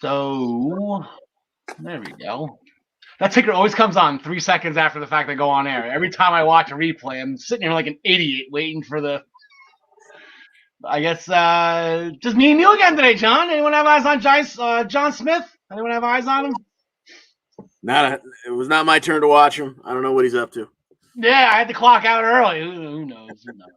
So there we go. That ticker always comes on 3 seconds after the fact they go on air. Every time I watch a replay, I'm sitting here like an idiot waiting for the. I guess just me and you again today, John. Anyone have eyes on John Smith? Anyone have eyes on him? It was not my turn to watch him. I don't know what he's up to. Yeah, I had to clock out early. Who knows? Who knows?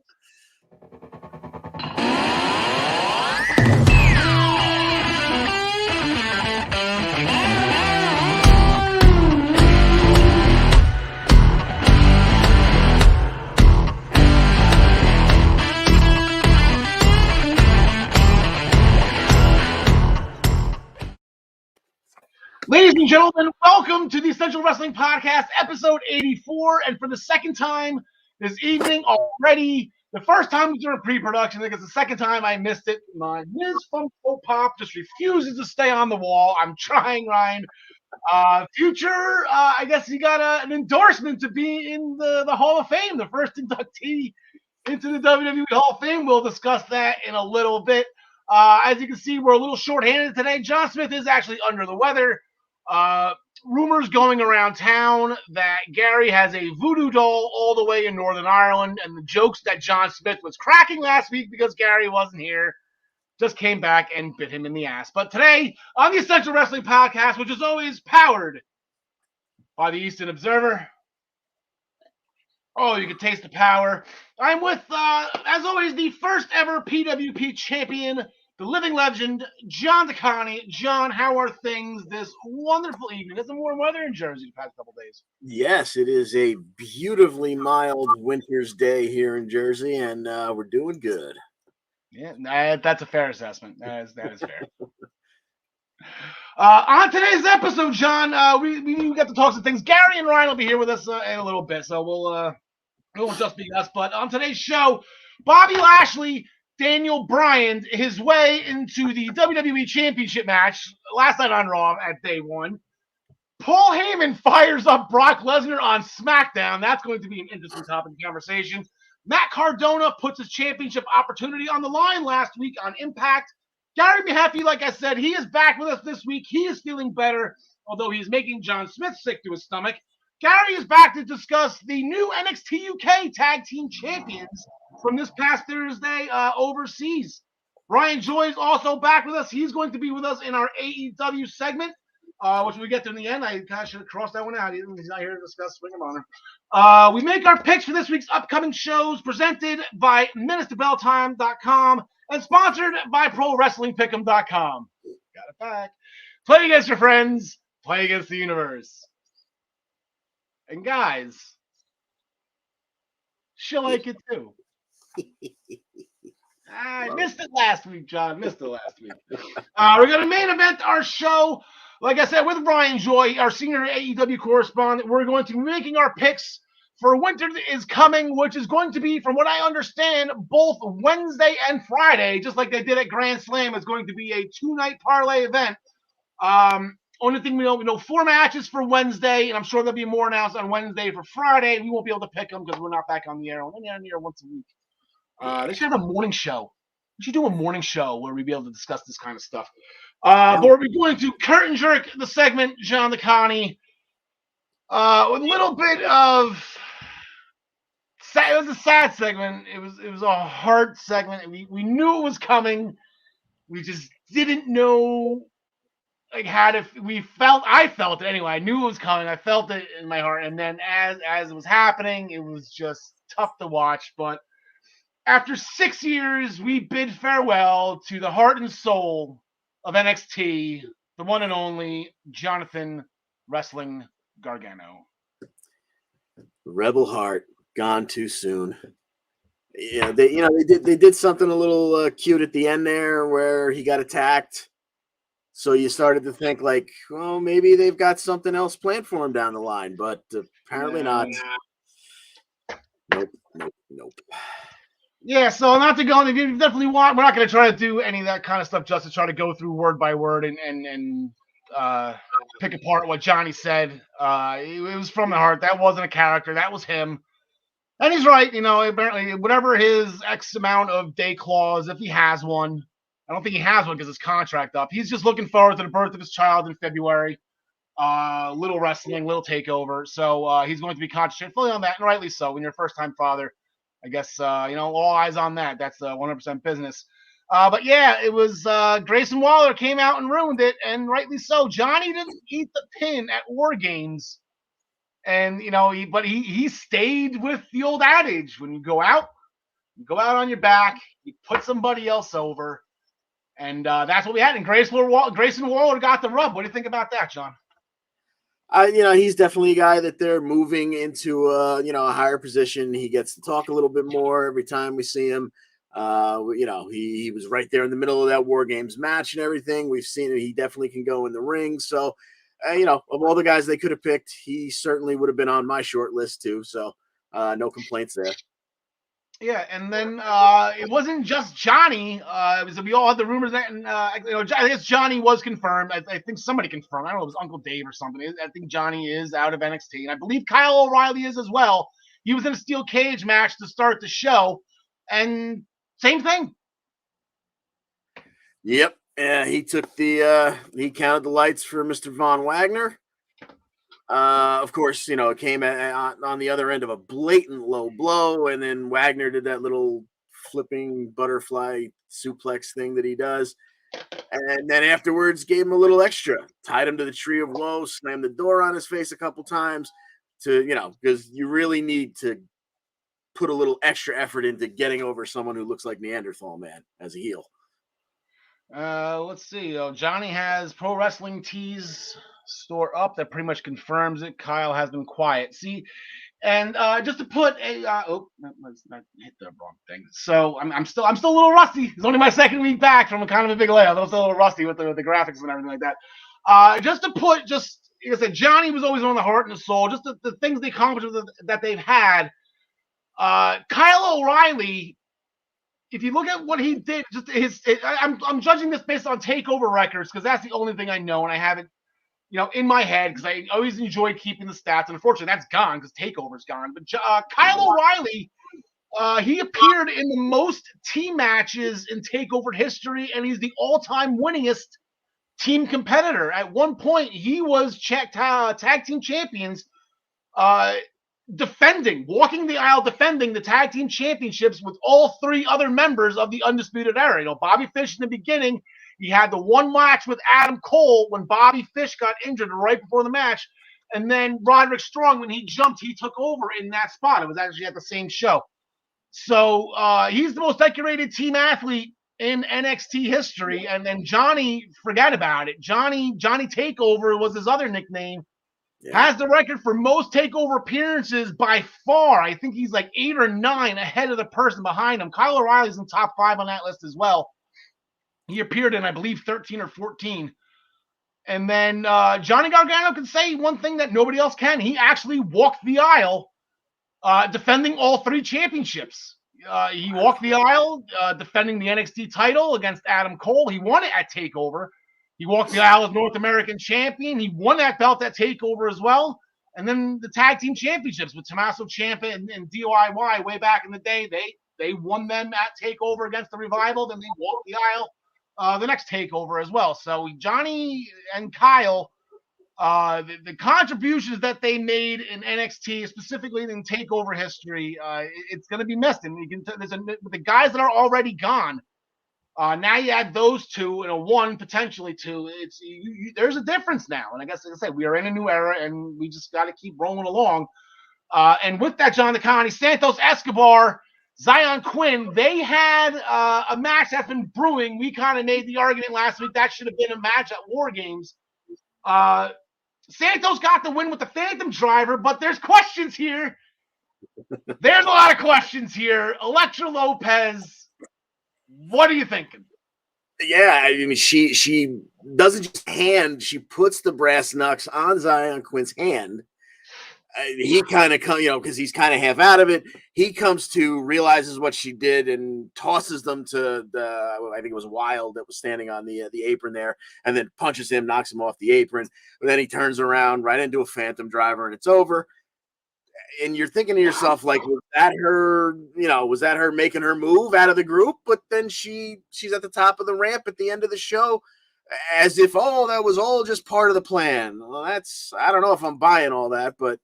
Ladies and gentlemen, welcome to the Essential Wrestling Podcast, episode 84. And for the second time this evening already, the first time we did a pre-production, I think it's the second time I missed it. My Ms. Funko Pop just refuses to stay on the wall. I'm trying, Ryan. Future, I guess you got an endorsement to be in the Hall of Fame, the first inductee into the WWE Hall of Fame. We'll discuss that in a little bit. As you can see, we're a little short-handed today. John Smith is actually under the weather. Rumors going around town that Gary has a voodoo doll all the way in Northern Ireland, and the jokes that John Smith was cracking last week because Gary wasn't here just came back and bit him in the ass. But today, on the Essential Wrestling Podcast, which is always powered by the Eastern Observer, oh, you can taste the power. I'm with, as always, the first ever PWP champion, the living legend, John DeConnie. John, how are things this wonderful evening? It's some warm weather in Jersey the past couple days. Yes, it is a beautifully mild winter's day here in Jersey, and we're doing good. Yeah, that's a fair assessment. That is fair. On today's episode, John, we got to talk some things. Gary and Ryan will be here with us in a little bit, so it won't just be us. But on today's show, Bobby Lashley, Daniel Bryan, his way into the WWE Championship match last night on Raw at Day 1. Paul Heyman fires up Brock Lesnar on SmackDown. That's going to be an interesting topic of conversation. Matt Cardona puts his championship opportunity on the line last week on Impact. Gary Mehaffy, like I said, he is back with us this week. He is feeling better, although he's making John Smith sick to his stomach. Gary is back to discuss the new NXT UK Tag Team Champions from this past Thursday overseas. Brian Joy is also back with us. He's going to be with us in our AEW segment, which we get to in the end. I kind of should have crossed that one out. He's not here to discuss Ring of Honor. We make our picks for this week's upcoming shows presented by MinutesToBellTime.com and sponsored by ProWrestlingPick'em.com. Got it back. Play against your friends. Play against the universe. And guys, she'll like it too. I missed it last week, John. Missed it last week. We're going to main event our show, like I said, with Brian Joy, our senior AEW correspondent. We're going to be making our picks for Winter is Coming, which is going to be, from what I understand, both Wednesday and Friday, just like they did at Grand Slam. It's going to be a 2-night parlay event. Only thing we know 4 matches for Wednesday, and I'm sure there'll be more announced on Wednesday. For Friday, we won't be able to pick them because we're not back on the air. We're only on the air once a week. They should have a morning show. We should do a morning show where we'd be able to discuss this kind of stuff. But we're going to curtain jerk the segment, John DeConnie. With a little bit of it was a sad segment. It was a hard segment. We knew it was coming. We just didn't know I felt it anyway. I knew it was coming. I felt it in my heart. And then as it was happening, it was just tough to watch. But after 6 years, we bid farewell to the heart and soul of NXT, the one and only Jonathan Wrestling Gargano. Rebel Heart gone too soon. Yeah, they did something a little cute at the end there where he got attacked. So you started to think like, well, maybe they've got something else planned for him down the line, but apparently not. Nope. Yeah, so not to go into, you definitely want. We're not going to try to do any of that kind of stuff. Just to try to go through word by word and pick apart what Johnny said. It was from the heart. That wasn't a character. That was him. And he's right. Apparently, whatever his X amount of day clause, if he has one, I don't think he has one because his contract up. He's just looking forward to the birth of his child in February. Little wrestling, little takeover. So he's going to be concentrating fully on that, and rightly so. When you're a first-time father, I guess all eyes on that. That's 100% business. But yeah, it was Grayson Waller came out and ruined it, and rightly so. Johnny didn't eat the pin at War Games, and he stayed with the old adage: when you go out on your back, you put somebody else over, and that's what we had. And Grayson Waller got the rub. What do you think about that, John? He's definitely a guy that they're moving into a higher position. He gets to talk a little bit more every time we see him. He was right there in the middle of that War Games match and everything. We've seen it. He definitely can go in the ring. So, of all the guys they could have picked, he certainly would have been on my short list too. So, no complaints there. Yeah, and then it wasn't just Johnny. We all had the rumors that, and I guess Johnny was confirmed. I think somebody confirmed. I don't know, it was Uncle Dave or something. I think Johnny is out of NXT, and I believe Kyle O'Reilly is as well. He was in a steel cage match to start the show, and same thing. Yep, he took he counted the lights for Mr. Von Wagner. Of course, it came on the other end of a blatant low blow, and then Wagner did that little flipping butterfly suplex thing that he does, and then afterwards gave him a little extra, tied him to the tree of woe, slammed the door on his face a couple times because you really need to put a little extra effort into getting over someone who looks like Neanderthal Man as a heel. Let's see. Johnny has Pro Wrestling Tees store up that pretty much confirms it. Kyle has been quiet. See, and just to put a let's not hit the wrong thing. So I'm still a little rusty. It's only my second week back from a kind of a big layoff. I'm still a little rusty with the graphics and everything like that. Just to put, like I said, Johnny was always on the heart and the soul. Just the things they accomplished that they've had. Kyle O'Reilly, if you look at what he did, I'm judging this based on takeover records because that's the only thing I know, and I haven't, in my head because I always enjoyed keeping the stats. And unfortunately, that's gone because takeover's gone. But Kyle O'Reilly, he appeared in the most team matches in takeover history, and he's the all-time winningest team competitor. At one point, he was tag team champions. Walking the aisle, defending the tag team championships with all three other members of the Undisputed Era. Bobby Fish in the beginning, he had the one match with Adam Cole when Bobby Fish got injured right before the match. And then Roderick Strong, when he jumped, he took over in that spot. It was actually at the same show. So he's the most decorated team athlete in NXT history. And then Johnny, forget about it. Johnny Takeover was his other nickname. Yeah. Has the record for most takeover appearances by far. I think he's like 8 or 9 ahead of the person behind him. Kyle O'Reilly's in top 5 on that list as well. He appeared in, I believe, 13 or 14. And then Johnny Gargano can say one thing that nobody else can. He actually walked the aisle defending all 3 championships. He walked the aisle defending the NXT title against Adam Cole. He won it at TakeOver. He walked the aisle as North American champion. He won that belt at TakeOver as well. And then the tag team championships with Tommaso Ciampa and DIY way back in the day. They won them at TakeOver against the Revival. Then they walked the aisle the next TakeOver as well. So Johnny and Kyle, the contributions that they made in NXT, specifically in TakeOver history, it's going to be missed. And with the guys that are already gone, now you add those two and a one, potentially two. There's a difference now. And I guess, like I said, we are in a new era and we just got to keep rolling along. And with that, John DeConnie, Santos Escobar, Zion Quinn, they had a match that's been brewing. We kind of made the argument last week that should have been a match at War Games. Santos got the win with the Phantom Driver, but there's questions here. There's a lot of questions here. Elektra Lopez, what are you thinking? Yeah, I mean, she doesn't just hand; she puts the brass knucks on Zion Quinn's hand. He kind of comes, because he's kind of half out of it. He comes to, realizes what she did, and tosses them to I think it was Wild that was standing on the apron there, and then punches him, knocks him off the apron. But then he turns around right into a Phantom Driver, and it's over. and you're thinking to yourself, like, was that her? Was that her making her move out of the group? But then she's at the top of the ramp at the end of the show, as if that was all just part of the plan. Well, I don't know if I'm buying all that, but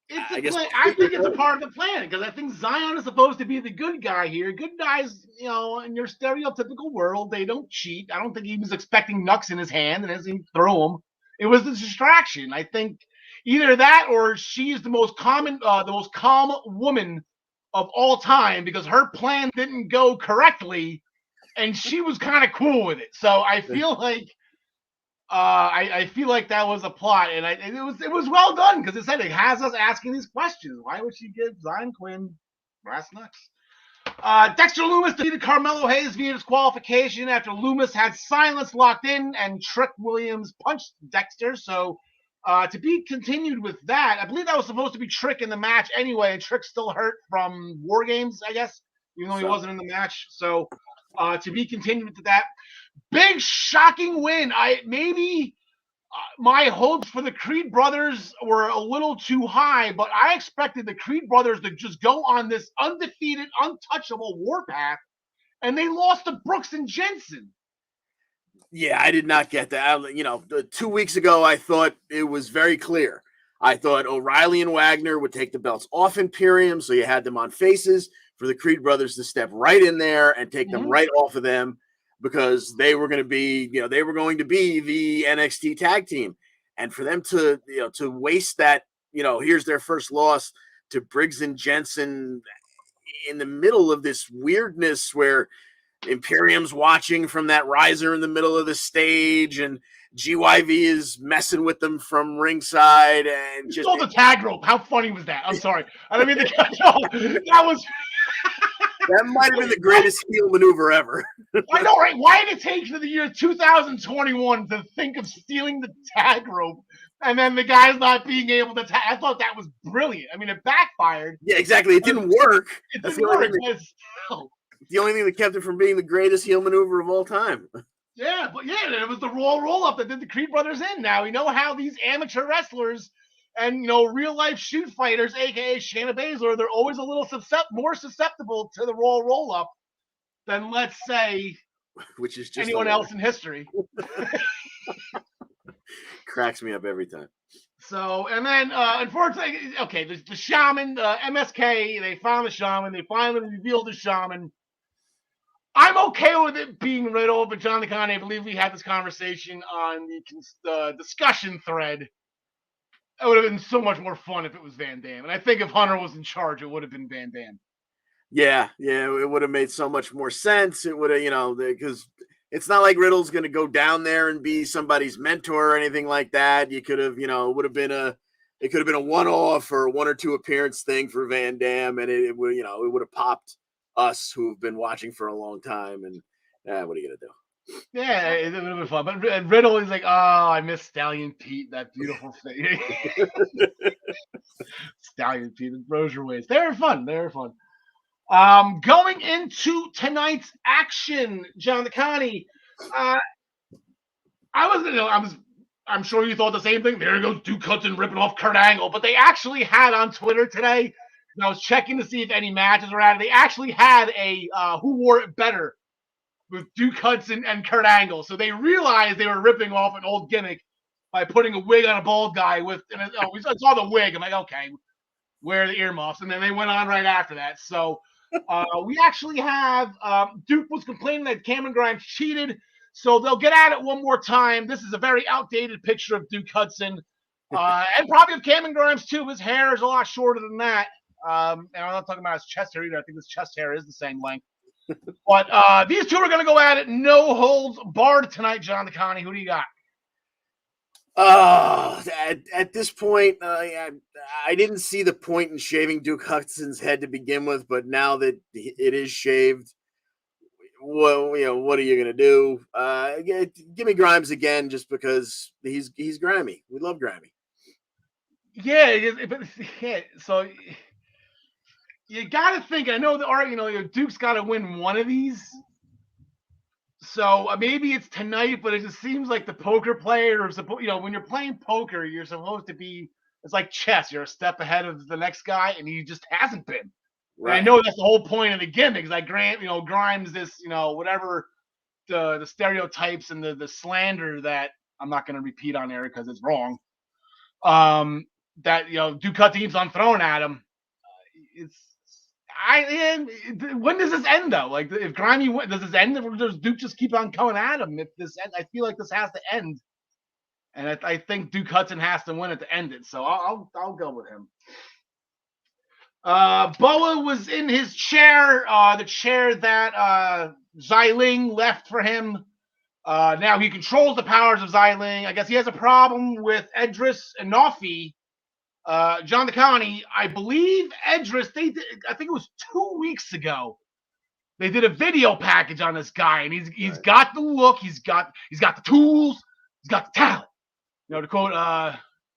It's I a guess plan. I think it's a part of the plan because I think Zion is supposed to be the good guy here. Good guys, in your stereotypical world, they don't cheat. I don't think he was expecting Nux in his hand and doesn't throw them. It was the distraction. I think either that or she is the most calm woman of all time because her plan didn't go correctly, and she was kind of cool with it. So I feel like I feel like that was a plot, and it was well done because it has us asking these questions. Why would she give Zion Quinn brass knucks? Dexter Loomis defeated Carmelo Hayes via disqualification after Loomis had silence locked in and Trick Williams punched Dexter. So to be continued with that, I believe that was supposed to be Trick in the match anyway, and Trick still hurt from War Games, I guess, even though he wasn't in the match. So to be continued with that. Big shocking win. My hopes for the Creed brothers were a little too high, but I expected the Creed brothers to just go on this undefeated, untouchable warpath, and they lost to Brooks and Jensen. Yeah, I did not get that. 2 weeks ago, I thought it was very clear. I thought O'Reilly and Wagner would take the belts off Imperium, so you had them on faces for the Creed brothers to step right in there and take them right off of them because they were going to be, the NXT tag team, and for them to waste that, here's their first loss to Briggs and Jensen in the middle of this weirdness where Imperium's watching from that riser in the middle of the stage, and GYV is messing with them from ringside, and just the tag rope. How funny was that? I'm sorry, I don't mean to cut you off. That was. That might have been the greatest heel maneuver ever. I know, right? Why did it take to the year 2021 to think of stealing the tag rope and then the guys not being able to tag? I thought that was brilliant. I mean, it backfired. Yeah, exactly. It didn't work. It didn't work. The only thing that kept it from being the greatest heel maneuver of all time. Yeah, but it was the roll up that did the Creed brothers in. Now we know how these amateur wrestlers and real life shoot fighters, aka Shayna Baszler, they're always a little more susceptible to the roll up than, let's say, which is just anyone else in history. Cracks me up every time. So, and then unfortunately, okay, the shaman, MSK, they found the shaman. They finally revealed the shaman. I'm okay with it being Riddle, but John DeConne, I believe we had this conversation on the discussion thread. It would have been so much more fun if it was Van Dam. And I think if Hunter was in charge, it would have been Van Dam. Yeah, it would have made so much more sense. It would have, because it's not like Riddle's going to go down there and be somebody's mentor or anything like that. You could have, it could have been a one-off or a 1 or 2 appearance thing for Van Dam, and it would, it would have popped us who've been watching for a long time. And what are you going to do? Yeah, it would have been fun. But Riddle is like, oh, I miss Stallion Pete, that beautiful thing. Stallion Pete, the Rozier ways. They were fun. Going into tonight's action, John DeConne, I'm sure you thought the same thing. There goes Duke Hudson ripping off Kurt Angle, but they actually had on Twitter today, and I was checking to see if any matches were out. They actually had a who wore it better with Duke Hudson and Kurt Angle. So they realized they were ripping off an old gimmick by putting a wig on a bald guy we saw the wig. I'm like, okay, wear the earmuffs. And then they went on right after that. So we actually have Duke was complaining that Cameron Grimes cheated. So they'll get at it one more time. This is a very outdated picture of Duke Hudson. And probably of Cameron Grimes too. His hair is a lot shorter than that. And I'm not talking about his chest hair either. I think his chest hair is the same length. But these two are going to go at it. No holds barred tonight, John DeConne. Who do you got? At this point, I didn't see the point in shaving Duke Hudson's head to begin with, but now that it is shaved, well, what are you going to do? Give me Grimes again, just because he's grimy. We love grimy. Yeah, but so you got to think. I know Duke's got to win one of these. So maybe it's tonight, but it just seems like the poker player, when you're playing poker, you're supposed to be It's like chess. You're a step ahead of the next guy, and he just hasn't been. And I Right. know that's the whole point of the gimmick. Like Grimes, this, whatever the stereotypes and the slander that I'm not going to repeat on air because it's wrong. That Ducat keeps on throwing at him. When does this end though? Like if Grimy does this end, or does Duke just keep on coming at him? If this end, I feel like this has to end, and I think Duke Hudson has to win it to end it. So I'll go with him. Boa was in his chair, the chair that Xiling left for him. Now he controls the powers of Xiling. I guess he has a problem with Edris and Mehaffy. John DeConi, I believe Edris, I think it was 2 weeks ago, they did a video package on this guy, and he's got the look, he's got the tools, he's got the talent. To quote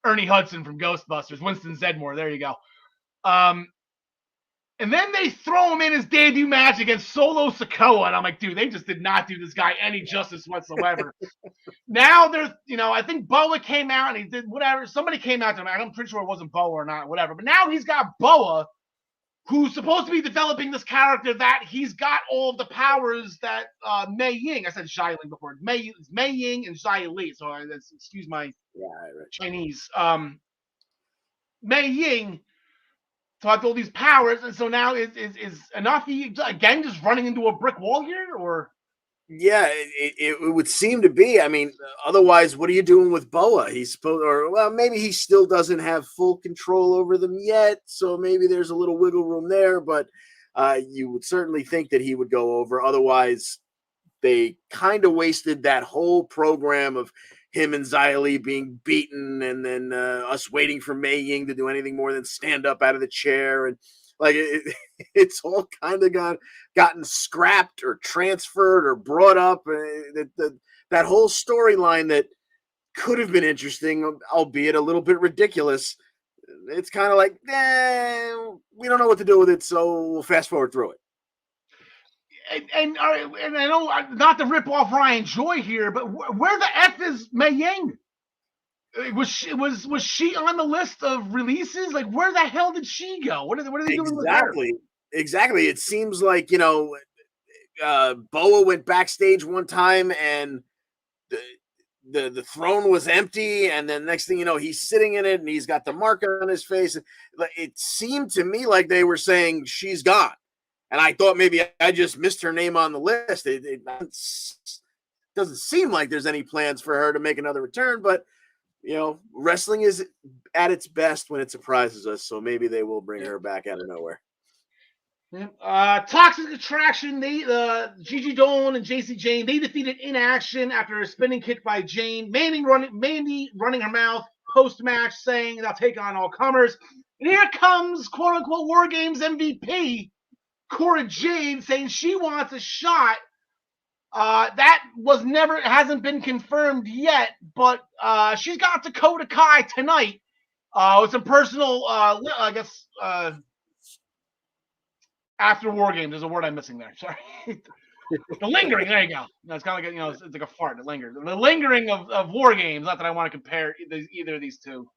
Ernie Hudson from Ghostbusters, Winston Zedmore, there you go. And then they throw him in his debut match against Solo Sikoa, and I'm like, dude, they just did not do this guy any justice whatsoever. Now there's, I think Boa came out and he did whatever. Somebody came out to him. I'm pretty sure it wasn't Boa or not, whatever. But now he's got Boa, who's supposed to be developing this character that he's got all of the powers that Mei Ying. I said Xiling before. Mei Ying and Xia Li. So excuse my Chinese. Mei Ying taught all these powers, and so now is Mehaffy again just running into a brick wall here, or? Yeah, it would seem to be. I mean, otherwise, what are you doing with Boa? He's supposed, maybe he still doesn't have full control over them yet, so maybe there's a little wiggle room there. But you would certainly think that he would go over. Otherwise, they kind of wasted that whole program of him and Xia Li being beaten, and then us waiting for Mei Ying to do anything more than stand up out of the chair. And like it's all kind of gotten scrapped or transferred or brought up. That whole storyline that could have been interesting, albeit a little bit ridiculous. It's kind of like, we don't know what to do with it, so we'll fast forward through it. And I know not to rip off Ryan Joy here, but where the F is Mei Ying? Was she on the list of releases? Like, where the hell did she go? What are they doing with her? Exactly. It seems like Boa went backstage one time and the throne was empty, and then next thing you know, he's sitting in it and he's got the mark on his face. It seemed to me like they were saying she's gone. And I thought maybe I just missed her name on the list. It doesn't seem like there's any plans for her to make another return, but wrestling is at its best when it surprises us. So maybe they will bring her back out of nowhere. Toxic Attraction, Gigi Dolan and JC Jane, they defeated Inaction after a spinning kick by Jane. Mandy running her mouth post-match saying they'll take on all comers. And here comes quote-unquote War Games MVP, Cora Jade, saying she wants a shot. That hasn't been confirmed yet, but she's got Dakota Kai tonight with some personal, after War Games. There's a word I'm missing there. Sorry. The lingering. There you go. It's kind of like it's like a fart. It lingers. The lingering of War Games. Not that I want to compare either of these two.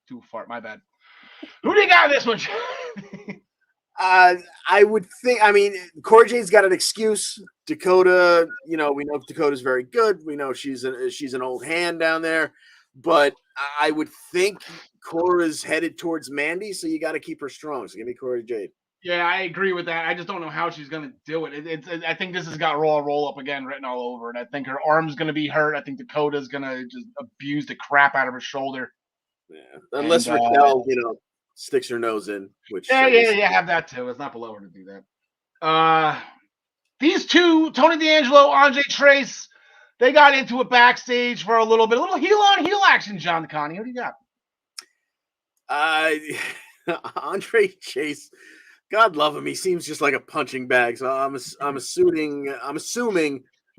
To fart. My bad. Who do you got in this one? I would think. I mean, Cora Jade's got an excuse. Dakota, we know Dakota's very good. We know she's an old hand down there, but I would think Cora's headed towards Mandy, so you got to keep her strong. So give me Cora Jade. Yeah, I agree with that. I just don't know how she's going to do it. I think this has got Raw roll up again written all over it. I think her arm's going to be hurt. I think Dakota's going to just abuse the crap out of her shoulder. Yeah, unless Raquel, sticks her nose in. Which yeah, have that too. It's not below her to do that. These two, Tony D'Angelo, Andre Trace, they got into it backstage for a little heel on heel action. John Connie, what do you got? Andre Chase, God love him, he seems just like a punching bag. So I'm assuming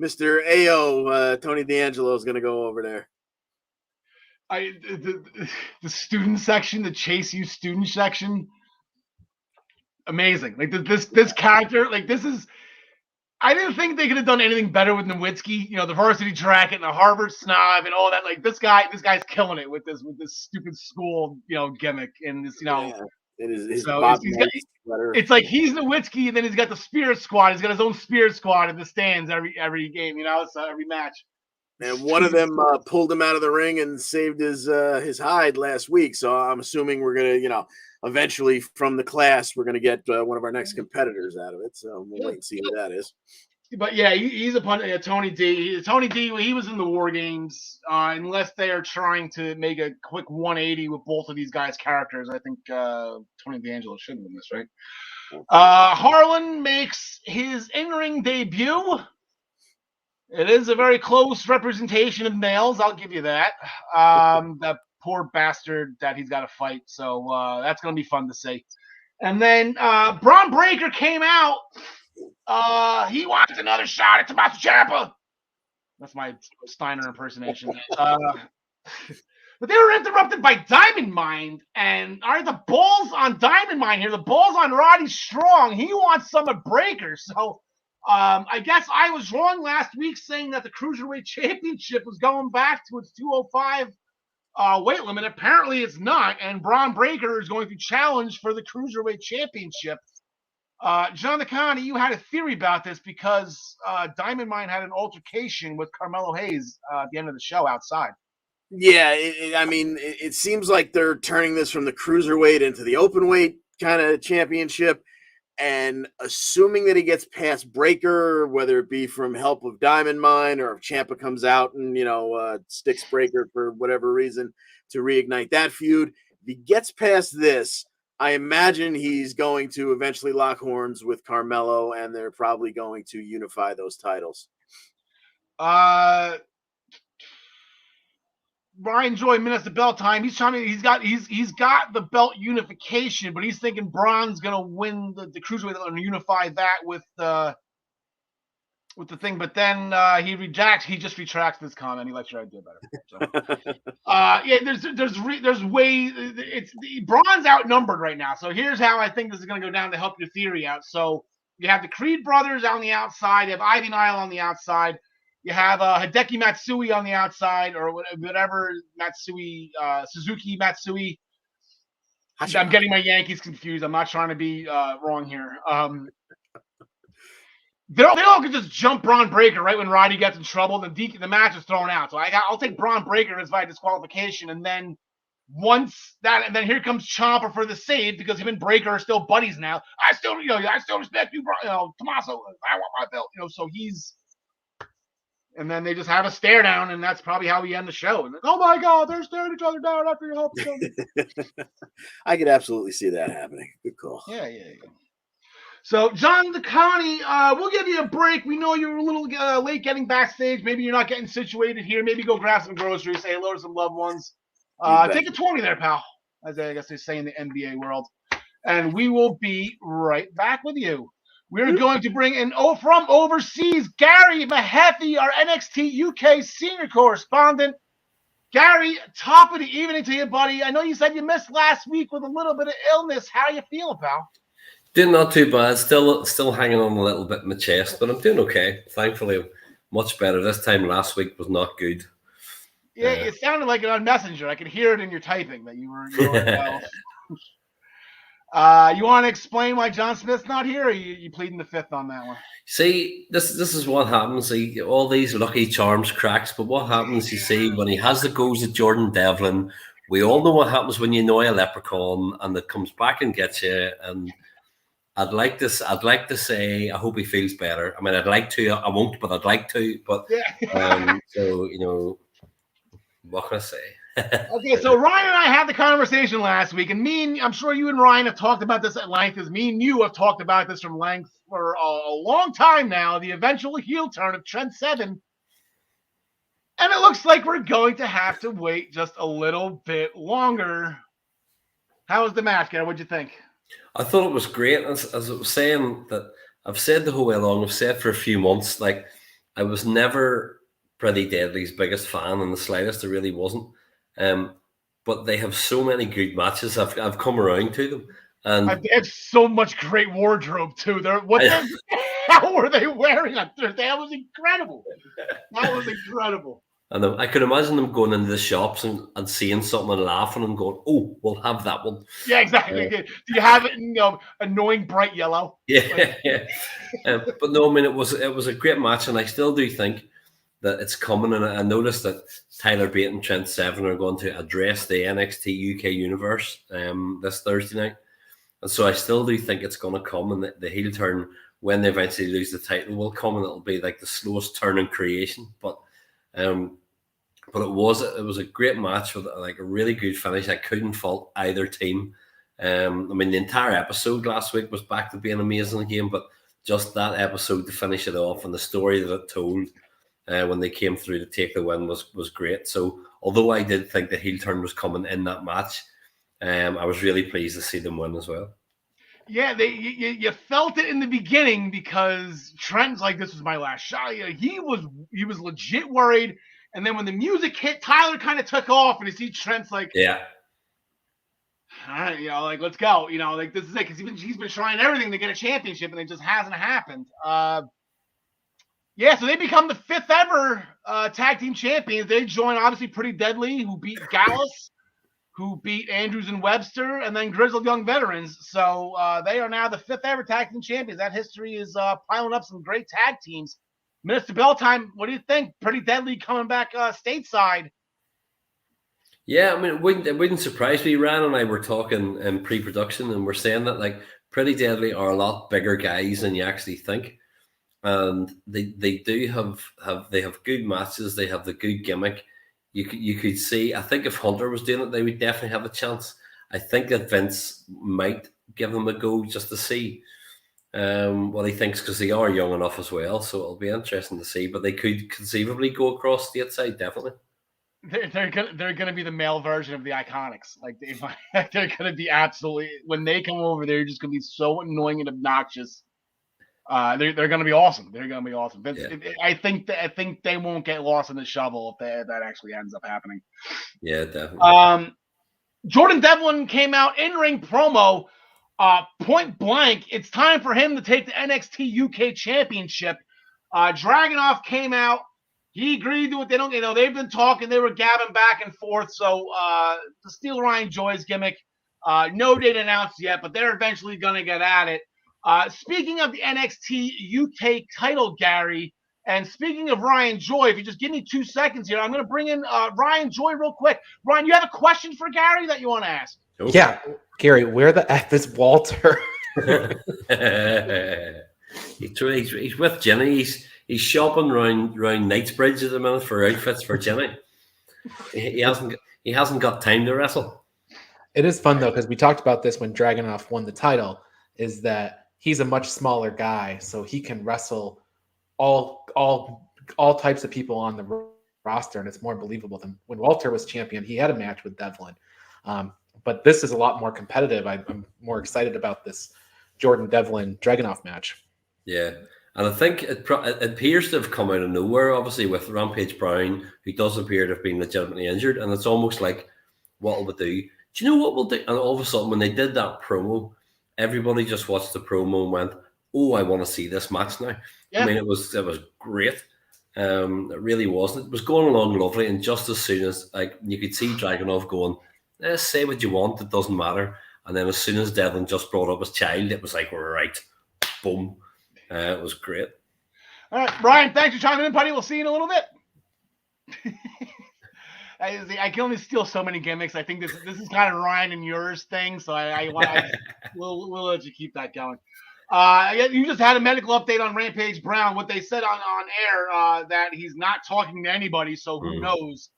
Mr. AO Tony D'Angelo is going to go over there. The student section, the Chase U student section, amazing. Like this character, like this is I didn't think they could have done anything better with Nowitzki. The varsity track and the Harvard snob and all that. Like this guy's killing it with this stupid school, gimmick and this, Yeah, it is his So Bob he's got. Knight sweater. It's like he's Nowitzki, and then he's got the Spirit Squad. He's got his own Spirit Squad in the stands every game. So every match. And one of them pulled him out of the ring and saved his hide last week. So I'm assuming we're gonna, eventually from the class we're gonna get one of our next competitors out of it. So we'll wait and see who that is. But yeah, he's a Tony D. Tony D. He was in the War Games. Unless they are trying to make a quick 180 with both of these guys' characters, I think Tony D'Angelo should have won this, right? Harlan makes his in-ring debut. It is a very close representation of males, I'll give you that. That poor bastard that he's got to fight. So that's going to be fun to see. And then Braun Breaker came out. He wants another shot at Tommaso Ciampa. That's my Steiner impersonation. But they were interrupted by Diamond Mine. And all right, the balls on Diamond Mine here. The balls on Roddy Strong. He wants some of Breaker. So I guess I was wrong last week saying that the Cruiserweight Championship was going back to its 205 weight limit. Apparently it's not, and Braun Breaker is going to challenge for the Cruiserweight Championship. John Nicani, you had a theory about this because Diamond Mine had an altercation with Carmelo Hayes at the end of the show outside. Yeah, it seems like they're turning this from the Cruiserweight into the openweight kind of championship. And assuming that he gets past Breaker, whether it be from help of Diamond Mine or if Ciampa comes out and, sticks Breaker for whatever reason to reignite that feud, if he gets past this, I imagine he's going to eventually lock horns with Carmelo and they're probably going to unify those titles. Ryan Joy, minutes to belt time. He's got the belt unification, but he's thinking Braun's gonna win the Cruiserweight and unify that with the thing. But then he just retracts this comment. He likes your idea better. So, Braun's outnumbered right now. So here's how I think this is gonna go down to help your theory out. So you have the Creed brothers on the outside. You have Ivy Nile on the outside. You have Hideki Matsui on the outside, or whatever Matsui, Suzuki Matsui. I'm getting my Yankees confused. I'm not trying to be wrong here. They all could just jump Braun Breaker right when Roddy gets in trouble. The match is thrown out. So I'll take Braun Breaker as by disqualification, and then and then here comes Ciampa for the save because him and Breaker are still buddies now. I still respect you, Tommaso. I want my belt. So he's. And then they just have a stare down, and that's probably how we end the show. And oh my God, they're staring each other down after you help them. I could absolutely see that happening. Good call. Yeah. So, John Nicani, we'll give you a break. We know you're a little late getting backstage. Maybe you're not getting situated here. Maybe go grab some groceries, say hello to some loved ones. Take a 20 there, pal, as I guess they say in the NBA world. And we will be right back with you. We're going to bring in from overseas, Gary Mehaffy, our NXT UK senior correspondent. Gary, top of the evening to you, buddy. I know you said you missed last week with a little bit of illness. How you feeling, pal? Doing not too bad. Still hanging on a little bit in my chest, but I'm doing okay. Thankfully, much better. This time last week was not good. Yeah, it sounded like it on Messenger. I could hear it in your typing that you were well. You want to explain why John Smith's not here, or you pleading the fifth on that one? See, this is what happens. All these Lucky Charms cracks, but what happens, you see, when he has the goes at Jordan Devlin, we all know what happens when you know a leprechaun and it comes back and gets you. And I'd like to say I hope he feels better. I mean, I'd like to. I won't, but I'd like to. But yeah. So what can I say? Okay, so Ryan and I had the conversation last week, and I'm sure you and Ryan have talked about this at length, as me and you have talked about this from length for a long time now, the eventual heel turn of Trent Seven. And it looks like we're going to have to wait just a little bit longer. How was the match, Gary? What'd you think? I thought it was great. As I was saying, that I've said the whole way along, I've said for a few months, like, I was never Pretty Deadly's biggest fan in the slightest. I really wasn't. But they have so many good matches. I've come around to them, and they have so much great wardrobe too. hell were they wearing on Thursday? That was incredible. That was incredible. And I could imagine them going into the shops and seeing something and laughing and going, "Oh, we'll have that one." Yeah, exactly. Do you have it in annoying bright yellow? Yeah, yeah. But no, I mean, it was a great match, and I still do think that it's coming. And I noticed that Tyler Bate and Trent Seven are going to address the NXT UK universe this Thursday night, and so I still do think it's going to come, and the heel turn when they eventually lose the title will come, and it'll be like the slowest turn in creation. But it was a great match with like a really good finish. I couldn't fault either team. I mean, the entire episode last week was back to being amazing again, but just that episode to finish it off and the story that it told when they came through to take the win was great. So although I did think the heel turn was coming in that match, I was really pleased to see them win as well. Yeah, you felt it in the beginning because Trent's like, this was my last shot. He was legit worried. And then when the music hit, Tyler kind of took off, and you see Trent's like, yeah, all right, like, let's go. Like, this is it, because he's been trying everything to get a championship, and it just hasn't happened. Yeah, so they become the 5th ever tag team champions. They join, obviously, Pretty Deadly, who beat Gallus, who beat Andrews and Webster, and then Grizzled Young Veterans. So they are now the 5th ever tag team champions. That history is piling up some great tag teams. Minister Belltime, what do you think? Pretty Deadly coming back stateside. Yeah, I mean, it wouldn't surprise me. Ryan and I were talking in pre-production, and we're saying that like Pretty Deadly are a lot bigger guys than you actually think, and they do have good matches. They have the good gimmick. You could see. I think if Hunter was doing it, they would definitely have a chance. I think that Vince might give them a go just to see what he thinks, because they are young enough as well. So it'll be interesting to see. But they could conceivably go across stateside, definitely. They're gonna be the male version of the Iconics. Like they're gonna be absolutely, when they come over, they're just gonna be so annoying and obnoxious. They're gonna be awesome. They're gonna be awesome. Yeah. I think they won't get lost in the shovel if that actually ends up happening. Yeah, definitely. Jordan Devlin came out in ring promo, point blank. It's time for him to take the NXT UK Championship. Dragunov came out. He agreed to it. They don't, they've been talking. They were gabbing back and forth. So to steal Ryan Joy's gimmick, no date announced yet, but they're eventually going to get at it. Speaking of the NXT UK title, Gary, and speaking of Ryan Joy, if you just give me 2 seconds here, I'm going to bring in Ryan Joy real quick. Ryan, you have a question for Gary that you want to ask? Okay. Yeah, Gary, where the F is Walter? He's with Jenny. He's shopping around Knightsbridge at the minute for outfits for Jenny. He hasn't got time to wrestle. It is fun though, because we talked about this when Dragunov won the title, is that he's a much smaller guy, so he can wrestle all types of people on the roster, and it's more believable than when Walter was champion. He had a match with Devlin, but this is a lot more competitive. I'm more excited about this Jordan Devlin Dragunov match. Yeah. And I think it appears to have come out of nowhere, obviously, with Rampage Brown, who does appear to have been legitimately injured. And it's almost like, what will we do? Do you know what we'll do? And all of a sudden, when they did that promo, everybody just watched the promo and went, oh, I want to see this match now. Yeah. I mean, it was great. It really was. It was going along lovely. And just as soon as, like, you could see Dragunov going, say what you want, it doesn't matter. And then as soon as Devlin just brought up his child, it was like, right, boom. It was great. All right, Brian, thanks for chiming in, buddy. We'll see you in a little bit. I can only steal so many gimmicks. I think this is kind of Ryan and yours thing, so we'll let you keep that going. You just had a medical update on Rampage Brown. What they said on air that he's not talking to anybody, so who knows?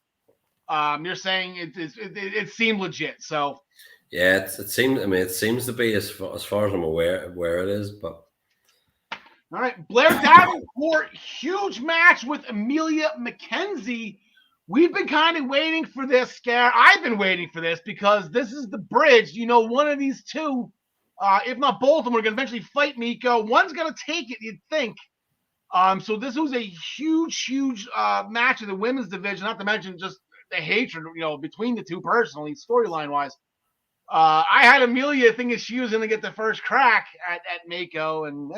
You're saying it seemed legit, so yeah, it seems. I mean, it seems to be as far as I'm aware where it is, but. All right, Blair Davenport, huge match with Amelia McKenzie. We've been kind of waiting for this, Scare. I've been waiting for this because this is the bridge. One of these two, if not both of them, are going to eventually fight Miko. One's going to take it, you'd think. So this was a huge match in the women's division, not to mention just the hatred, between the two personally, storyline-wise. I had Amelia thinking she was going to get the first crack at Mako, and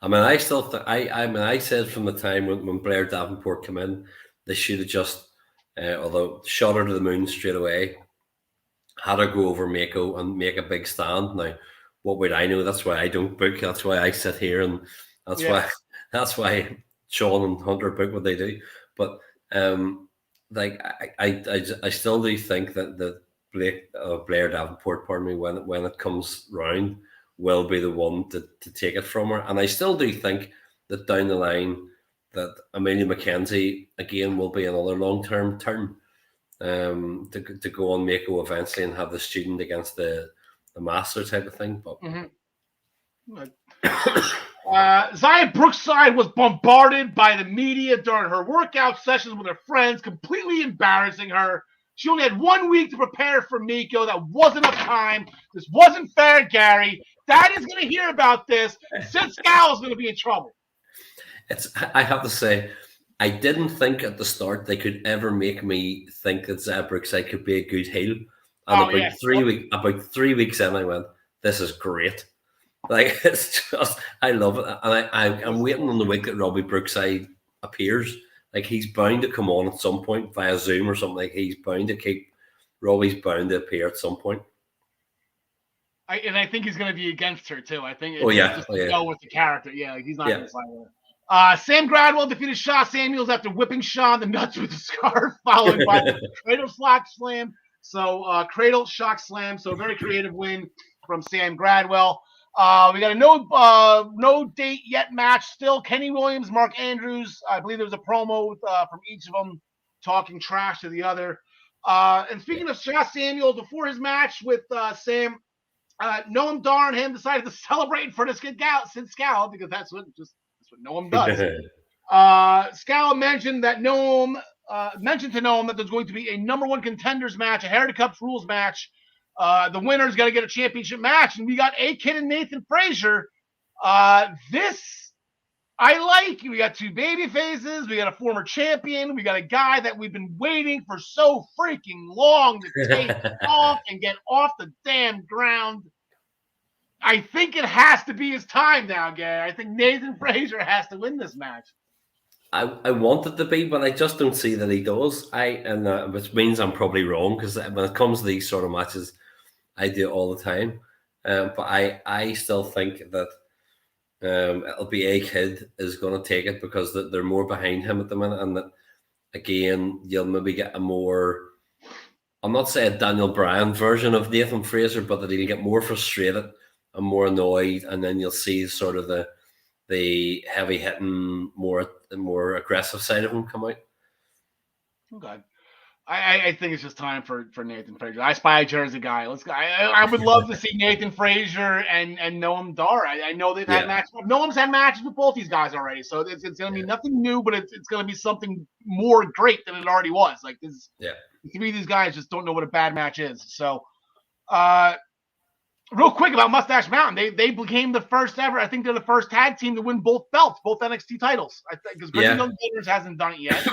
I mean, I still I mean, I said from the time when Blair Davenport came in, they should have just, although shot her to the moon straight away, had her go over Mako and make a big stand. Now, what would I know? That's why I don't book. That's why I sit here, and that's Yeah. why that's why Sean and Hunter book what they do. But like I still do think that Blair Davenport, pardon me, when it comes round, will be the one to take it from her. And I still do think that down the line that Amelia McKenzie again will be another long term turn. To go on Mako eventually and have the student against the master type of thing. But Zaya Brookside was bombarded by the media during her workout sessions with her friends, completely embarrassing her. She only had 1 week to prepare for Miko. That wasn't enough time. This wasn't fair, Gary. Dad is going to hear about this. Sid Scowell's going to be in trouble. I have to say, I didn't think at the start they could ever make me think that Zaya Brookside could be a good heel. And about 3 weeks in, I went, "This is great." Like, it's just, I love it, and I'm waiting on the week that Robbie Brookside appears. Like, he's bound to come on at some point via Zoom or something. Like, Robbie's bound to appear at some point. I think he's going to be against her too. I think. Go with the character. Yeah, like he's not going to sign with her. Sam Gradwell defeated Shaw Samuels after whipping Shaw in the nuts with a scarf, followed by the Cradle Shock Slam. So Cradle Shock Slam. So very creative win from Sam Gradwell. We got a no date yet match still. Kenny Williams, Mark Andrews. I believe there was a promo from each of them talking trash to the other. And speaking of Shaw Samuels, before his match with Sam, Noam Dar and him decided to celebrate in front of Sid Scowell because that's what Noam does. Scowell mentioned to Noam that there's going to be a number one contenders match, a Heritage Cup rules match. The winner's got to get a championship match, and we got A-Kid and Nathan Frazier. This I like. We got two baby faces. We got a former champion. We got a guy that we've been waiting for so freaking long to take off and get off the damn ground. I think it has to be his time now, Gary. I think Nathan Frazier has to win this match. I want it to be, but I just don't see that he does. Which means I'm probably wrong, because when it comes to these sort of matches, I do it all the time. But I still think that it'll be A-Kid is going to take it because they're more behind him at the minute, and that again you'll maybe get a more, I'm not saying a Daniel Bryan version of Nathan Frazier, but that he'll get more frustrated and more annoyed, and then you'll see sort of the heavy hitting, more aggressive side of him come out. Okay. I think it's just time for Nathan Frazier. I spy Jersey guy. Let's go. I would love to see Nathan Frazier and Noam Dar. I know they've had matches. Noam's had matches with both these guys already, so it's going to be nothing new, but it's going to be something more great than it already was. Like this, to me, these guys just don't know what a bad match is. So, real quick about Mustache Mountain, they became the first ever. I think they're the first tag team to win both belts, both NXT titles. I think because Grizzly Young Gators hasn't done it yet.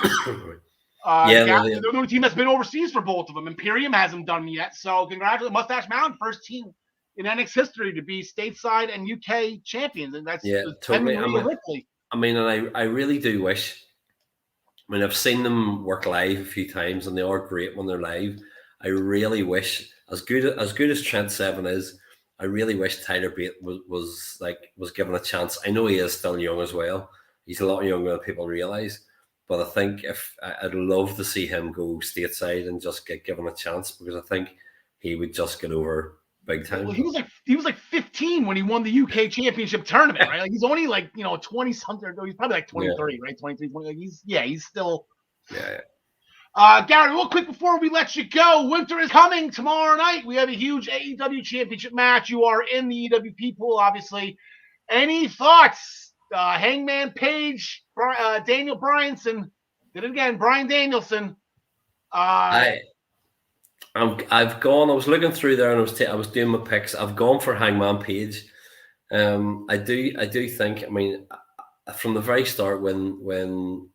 The only team that's been overseas for both of them. Imperium hasn't done it yet. So congratulations, Mustache Mountain, first team in NXT history to be stateside and UK champions, and that's totally. I mean, and I really do wish. I mean, I've seen them work live a few times, and they are great when they're live. I really wish, as good as Trent Seven is, I really wish Tyler Bate was given a chance. I know he is still young as well. He's a lot younger than people realize. But I think I'd love to see him go stateside and just get given a chance, because I think he would just get over big time. Well, he was like 15 when he won the UK Championship tournament, right? Like he's only 20 something. He's probably like 23, right? 23, 20. Like he's still. Yeah. Gary, real quick before we let you go, winter is coming tomorrow night. We have a huge AEW Championship match. You are in the EWP pool, obviously. Any thoughts? Hangman Page, Daniel Bryanson did it again. Bryan Danielson. I've gone. I was looking through there, and I was doing my picks. I've gone for Hangman Page. I do think. I mean, from the very start, when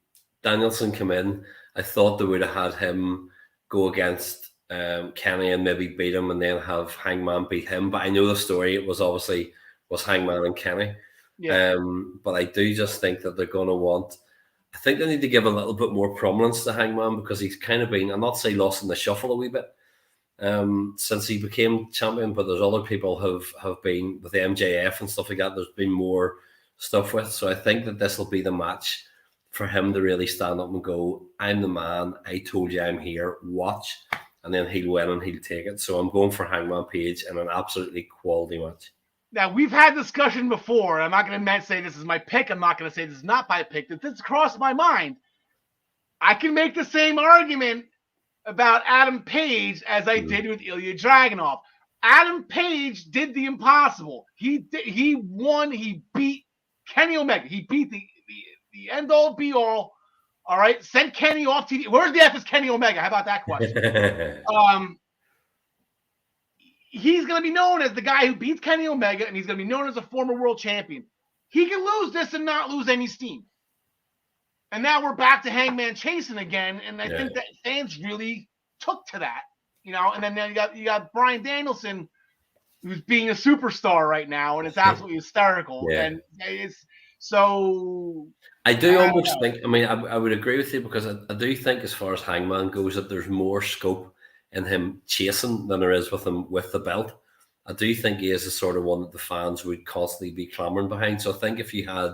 Danielson came in, I thought they would have had him go against Kenny and maybe beat him, and then have Hangman beat him. But I know the story. It was Hangman and Kenny. Yeah. But I do just think that they're going to want. I think they need to give a little bit more prominence to Hangman because he's kind of been, I'm not say lost in the shuffle a wee bit since he became champion, but there's other people have been with the MJF and stuff like that. There's been more stuff with, so I think that this will be the match for him to really stand up and go, I'm the man, I told you I'm here, watch, and then he'll win and he'll take it. So I'm going for Hangman Page in an absolutely quality match. Now, we've had discussion before. I'm not going to say this is my pick. I'm not going to say this is not my pick. This crossed my mind. I can make the same argument about Adam Page as I did with Ilya Dragunov. Adam Page did the impossible. He won. He beat Kenny Omega. He beat the end-all, be-all. All right, sent Kenny off TV. Where's the F is Kenny Omega? How about that question? He's going to be known as the guy who beats Kenny Omega, and he's going to be known as a former world champion. He can lose this and not lose any steam. And now we're back to Hangman chasing again, and I think that fans really took to that, And then you got Bryan Danielson, who's being a superstar right now, and it's absolutely hysterical. Yeah. And it's so. I do almost think. I mean, I would agree with you because I do think, as far as Hangman goes, that there's more scope in him chasing than there is with him with the belt. I do think he is the sort of one that the fans would constantly be clamoring behind. So I think if you had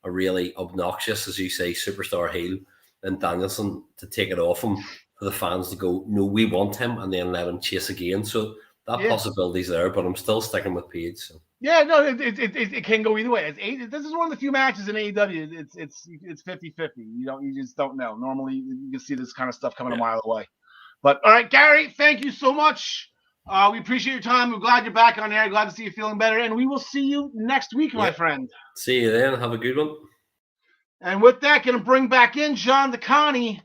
a really obnoxious, as you say, superstar heel, then Danielson to take it off him for the fans to go, no, we want him, and then let him chase again. So that possibility's there, but I'm still sticking with Page. So. Yeah, no, it can go either way. This is one of the few matches in AEW. It's 50-50. You just don't know. Normally, you can see this kind of stuff coming a mile away. But all right, Gary, thank you so much. We appreciate your time. We're glad you're back on air. Glad to see you feeling better, and we will see you next week, my friend. See you then. Have a good one. And with that, going to bring back in John DeConnie.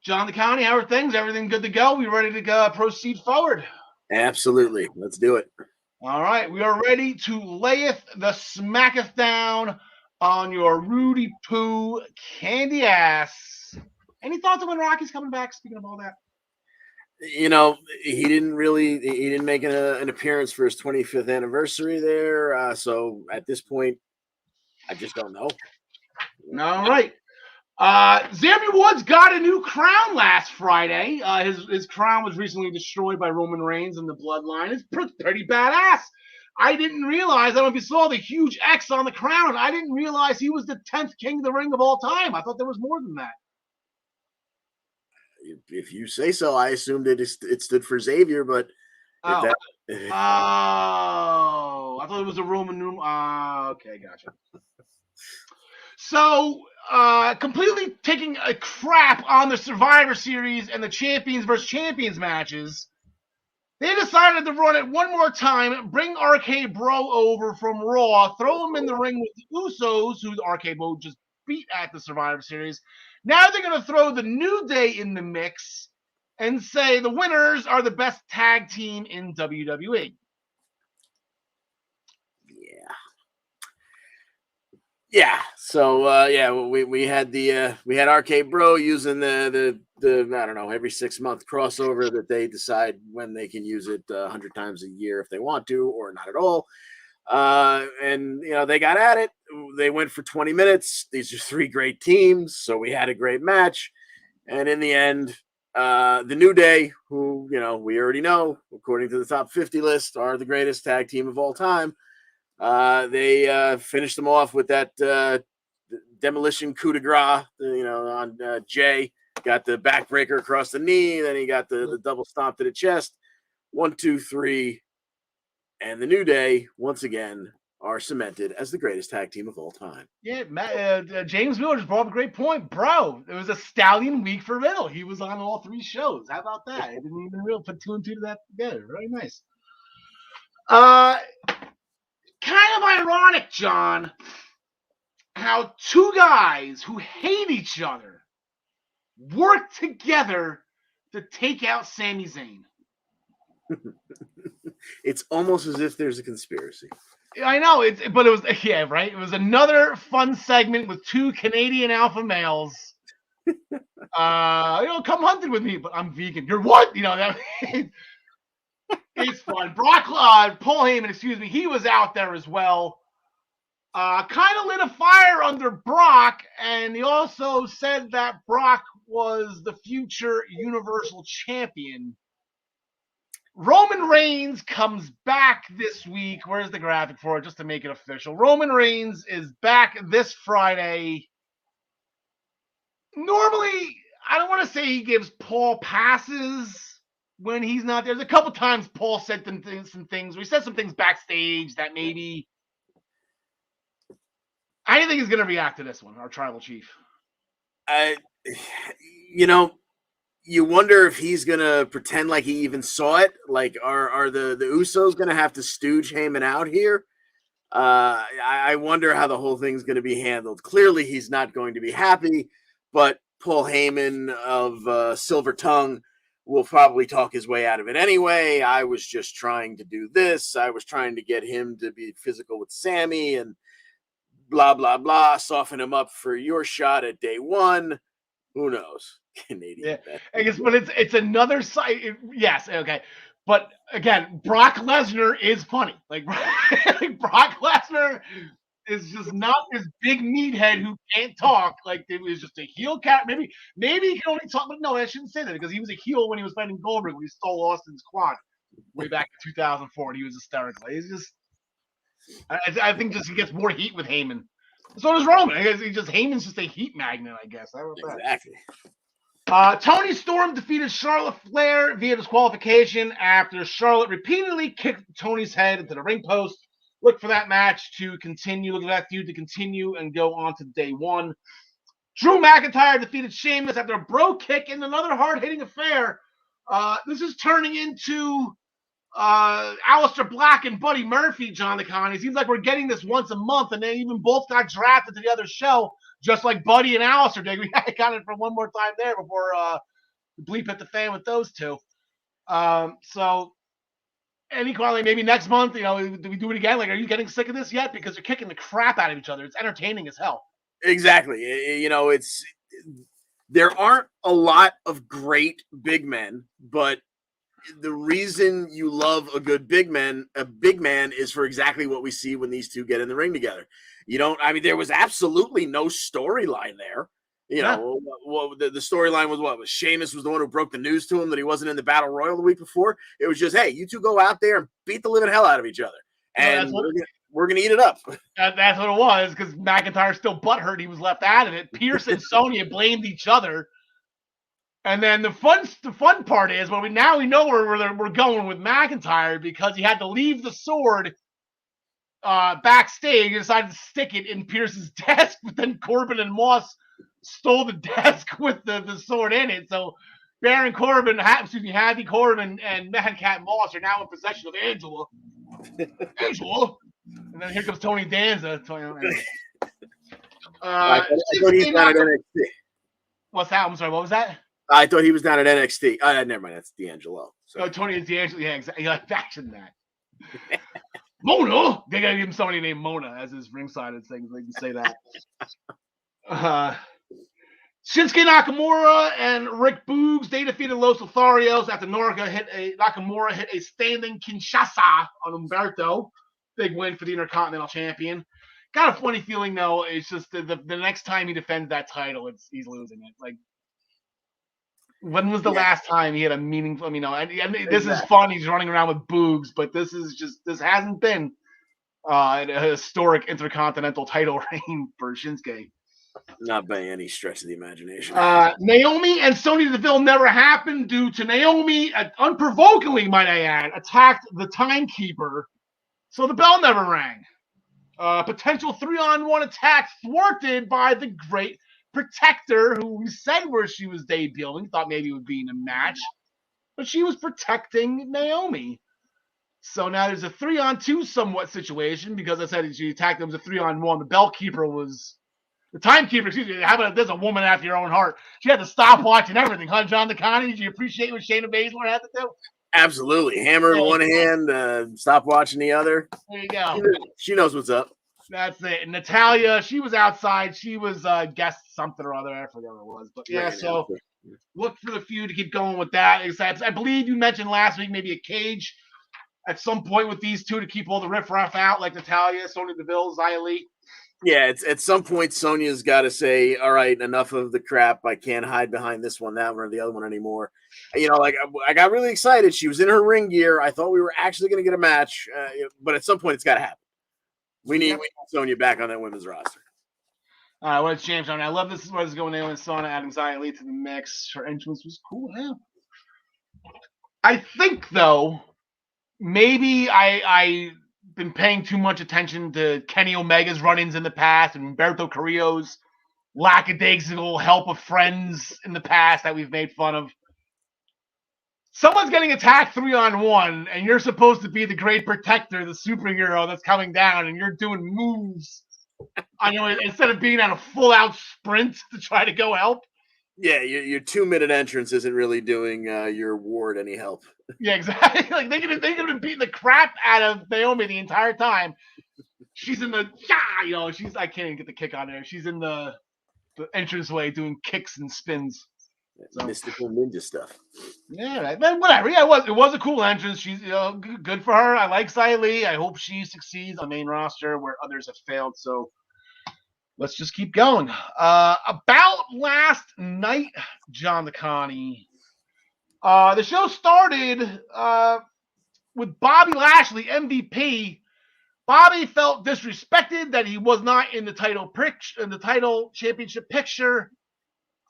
John DeConnie, how are things? Everything good to go? We ready to go proceed forward? Absolutely. Let's do it. All right. We are ready to layeth the smacketh down on your Rudy Poo candy ass. Any thoughts on when Rocky's coming back, speaking of all that? He didn't make an appearance for his 25th anniversary there. So at this point, I just don't know. All right. Xavier Woods got a new crown last Friday. His crown was recently destroyed by Roman Reigns and the Bloodline. It's pretty badass. I didn't realize, I don't know if you saw the huge X on the crown. I didn't realize he was the 10th king of the ring of all time. I thought there was more than that. If you say so, I assumed it stood for Xavier, but I thought it was a Roman numeral. Okay, gotcha. So, completely taking a crap on the Survivor Series and the Champions versus Champions matches, they decided to run it one more time, bring RK Bro over from Raw, throw him in the ring with the Usos, who RK Bro just beat at the Survivor Series. Now they're going to throw the New Day in the mix and say the winners are the best tag team in WWE. Yeah. So we had RK Bro using the I don't know, every 6 month crossover that they decide when they can use it 100 times a year if they want to or not at all. And they got at it. They went for 20 minutes. These are three great teams, so we had a great match. And in the end, the New Day, who we already know, according to the top 50 list, are the greatest tag team of all time. They finished them off with that demolition coup de grace, on Jay. Got the backbreaker across the knee, then he got the double stomp to the chest. 1, 2, 3. And the New Day, once again, are cemented as the greatest tag team of all time. Yeah, James Miller just brought up a great point. Bro, it was a stallion week for Riddle. He was on all three shows. How about that? I didn't even really put 2 and 2 to that together. Very nice. Kind of ironic, John, how two guys who hate each other work together to take out Sami Zayn. It's almost as if there's a conspiracy. I know, but it was right. It was another fun segment with two Canadian alpha males. Come hunting with me, but I'm vegan. You're what? That. It's fun. Paul Heyman, he was out there as well. kind of lit a fire under Brock, and he also said that Brock was the future Universal Champion. Roman Reigns comes back this week. Where's the graphic for it, just to make it official? Roman Reigns is back this Friday. Normally, I don't want to say he gives Paul passes when he's not there. There's a couple times Paul said some things. We said some things backstage that maybe. How do you think he's going to react to this one, our tribal chief? You wonder if he's going to pretend like he even saw it. Like, are the Usos going to have to stooge Heyman out here? I wonder how the whole thing's going to be handled. Clearly, he's not going to be happy, but Paul Heyman of Silver Tongue will probably talk his way out of it anyway. I was just trying to do this. I was trying to get him to be physical with Sammy and blah, blah, blah, soften him up for your shot at day one. Who knows? Canadian. Yeah, I guess, but it's another side. Yes, okay. But again, Brock Lesnar is funny. Like Brock Lesnar is just not this big meathead who can't talk. Like it was just a heel cat. Maybe he can only talk. But no, I shouldn't say that because he was a heel when he was fighting Goldberg when he stole Austin's quad way back in 2004. And he was hysterical. He's just. I think just he gets more heat with Heyman. So does Roman. I guess Heyman's just a heat magnet. I guess. Exactly. Tony Storm defeated Charlotte Flair via disqualification after Charlotte repeatedly kicked Tony's head into the ring post. Look for that match to continue. Look for that feud to continue and go on to day one. Drew McIntyre defeated Sheamus after a bro kick in another hard-hitting affair. This is turning into Aleister Black and Buddy Murphy, John DeCon. It seems like we're getting this once a month, and they even both got drafted to the other show, just like Buddy and Aleister did. We got it for one more time there before the bleep hit the fan with those two. So, any Carly, maybe next month, do we do it again? Like, are you getting sick of this yet? Because they're kicking the crap out of each other. It's entertaining as hell. Exactly. There aren't a lot of great big men, but the reason you love a big man is for exactly what we see when these two get in the ring together. There was absolutely no storyline there. The storyline was what? Sheamus was the one who broke the news to him that he wasn't in the Battle Royal the week before. It was just, hey, you two go out there and beat the living hell out of each other. And we're going to eat it up. That's what it was, because McIntyre's still butthurt he was left out of it. Pierce and Sonya blamed each other. And then the fun part is, we know where we're going with McIntyre, because he had to leave the sword backstage and decided to stick it in Pierce's desk, but then Corbin and Moss stole the desk with the sword in it. So Happy Corbin and Madcap Moss are now in possession of Angela. Angela. And then here comes Tony Danza. I thought he's down at NXT. What's that? I'm sorry, what was that? I thought he was down at NXT. Never mind, that's D'Angelo. Oh, Tony is D'Angelo. Yeah, exactly. Like faction that. Mona. They gotta give him somebody named Mona as his ringside thing. So they can say that. Shinsuke Nakamura and Rick Boogs, they defeated Los Lotharios after Nakamura hit a standing Kinshasa on Humberto. Big win for the Intercontinental Champion. Got a funny feeling though. It's just the next time he defends that title, he's losing it. Like, when was the last time he had a meaningful? This is fun. He's running around with Boogs, but this hasn't been a historic Intercontinental title reign for Shinsuke. Not by any stretch of the imagination. Naomi and Sonya Deville never happened due to Naomi, unprovokingly, might I add, attacked the timekeeper, so the bell never rang. Potential 3-on-1 attack thwarted by the Great Protector, who we said where she was debuting, thought maybe it would be in a match, but she was protecting Naomi. So now there's a 3-on-2 somewhat situation, because I said she attacked them as a 3-on-1. The timekeeper, excuse me, how about there's a woman after your own heart? She had to stop watching everything, huh, John DeConnie? Did you appreciate what Shayna Baszler had to do? Absolutely. Hammer in one hand, stop watching the other. There you go. She knows what's up. That's it. And Natalia, she was outside. She was guest something or other. I forget what it was. But yeah, so look for the feud to keep going with that. I believe you mentioned last week maybe a cage at some point with these two to keep all the riffraff out, like Natalia, Sonya Deville, Xia Li. Yeah, it's at some point Sonya's got to say, "All right, enough of the crap. I can't hide behind this one, that one, or the other one anymore." Like I got really excited. She was in her ring gear. I thought we were actually going to get a match, but at some point it's got to happen. We need Sonya back on that women's roster. All right, what's James? I love this. What is going on with Sona adding Xia Li to the mix? Her entrance was cool. Yeah. I think though, maybe I been paying too much attention to Kenny Omega's run-ins in the past and Humberto Carrillo's lackadaisical help of friends in the past that we've made fun of. Someone's getting attacked 3-on-1, and you're supposed to be the great protector, the superhero that's coming down, and you're doing moves. Instead of being on a full-out sprint to try to go help. Yeah, your 2-minute entrance isn't really doing your ward any help. Yeah, exactly. Like they could have been beating the crap out of Naomi the entire time. She's in the I can't even get the kick on there. She's in the entranceway doing kicks and spins. So, mystical ninja stuff. Yeah, but whatever. Yeah, it was a cool entrance. She's good for her. I like Xia Li. I hope she succeeds on the main roster where others have failed. So let's just keep going. About last night, John DeConnie. The show started with Bobby Lashley, MVP. Bobby felt disrespected that he was not in the title championship picture.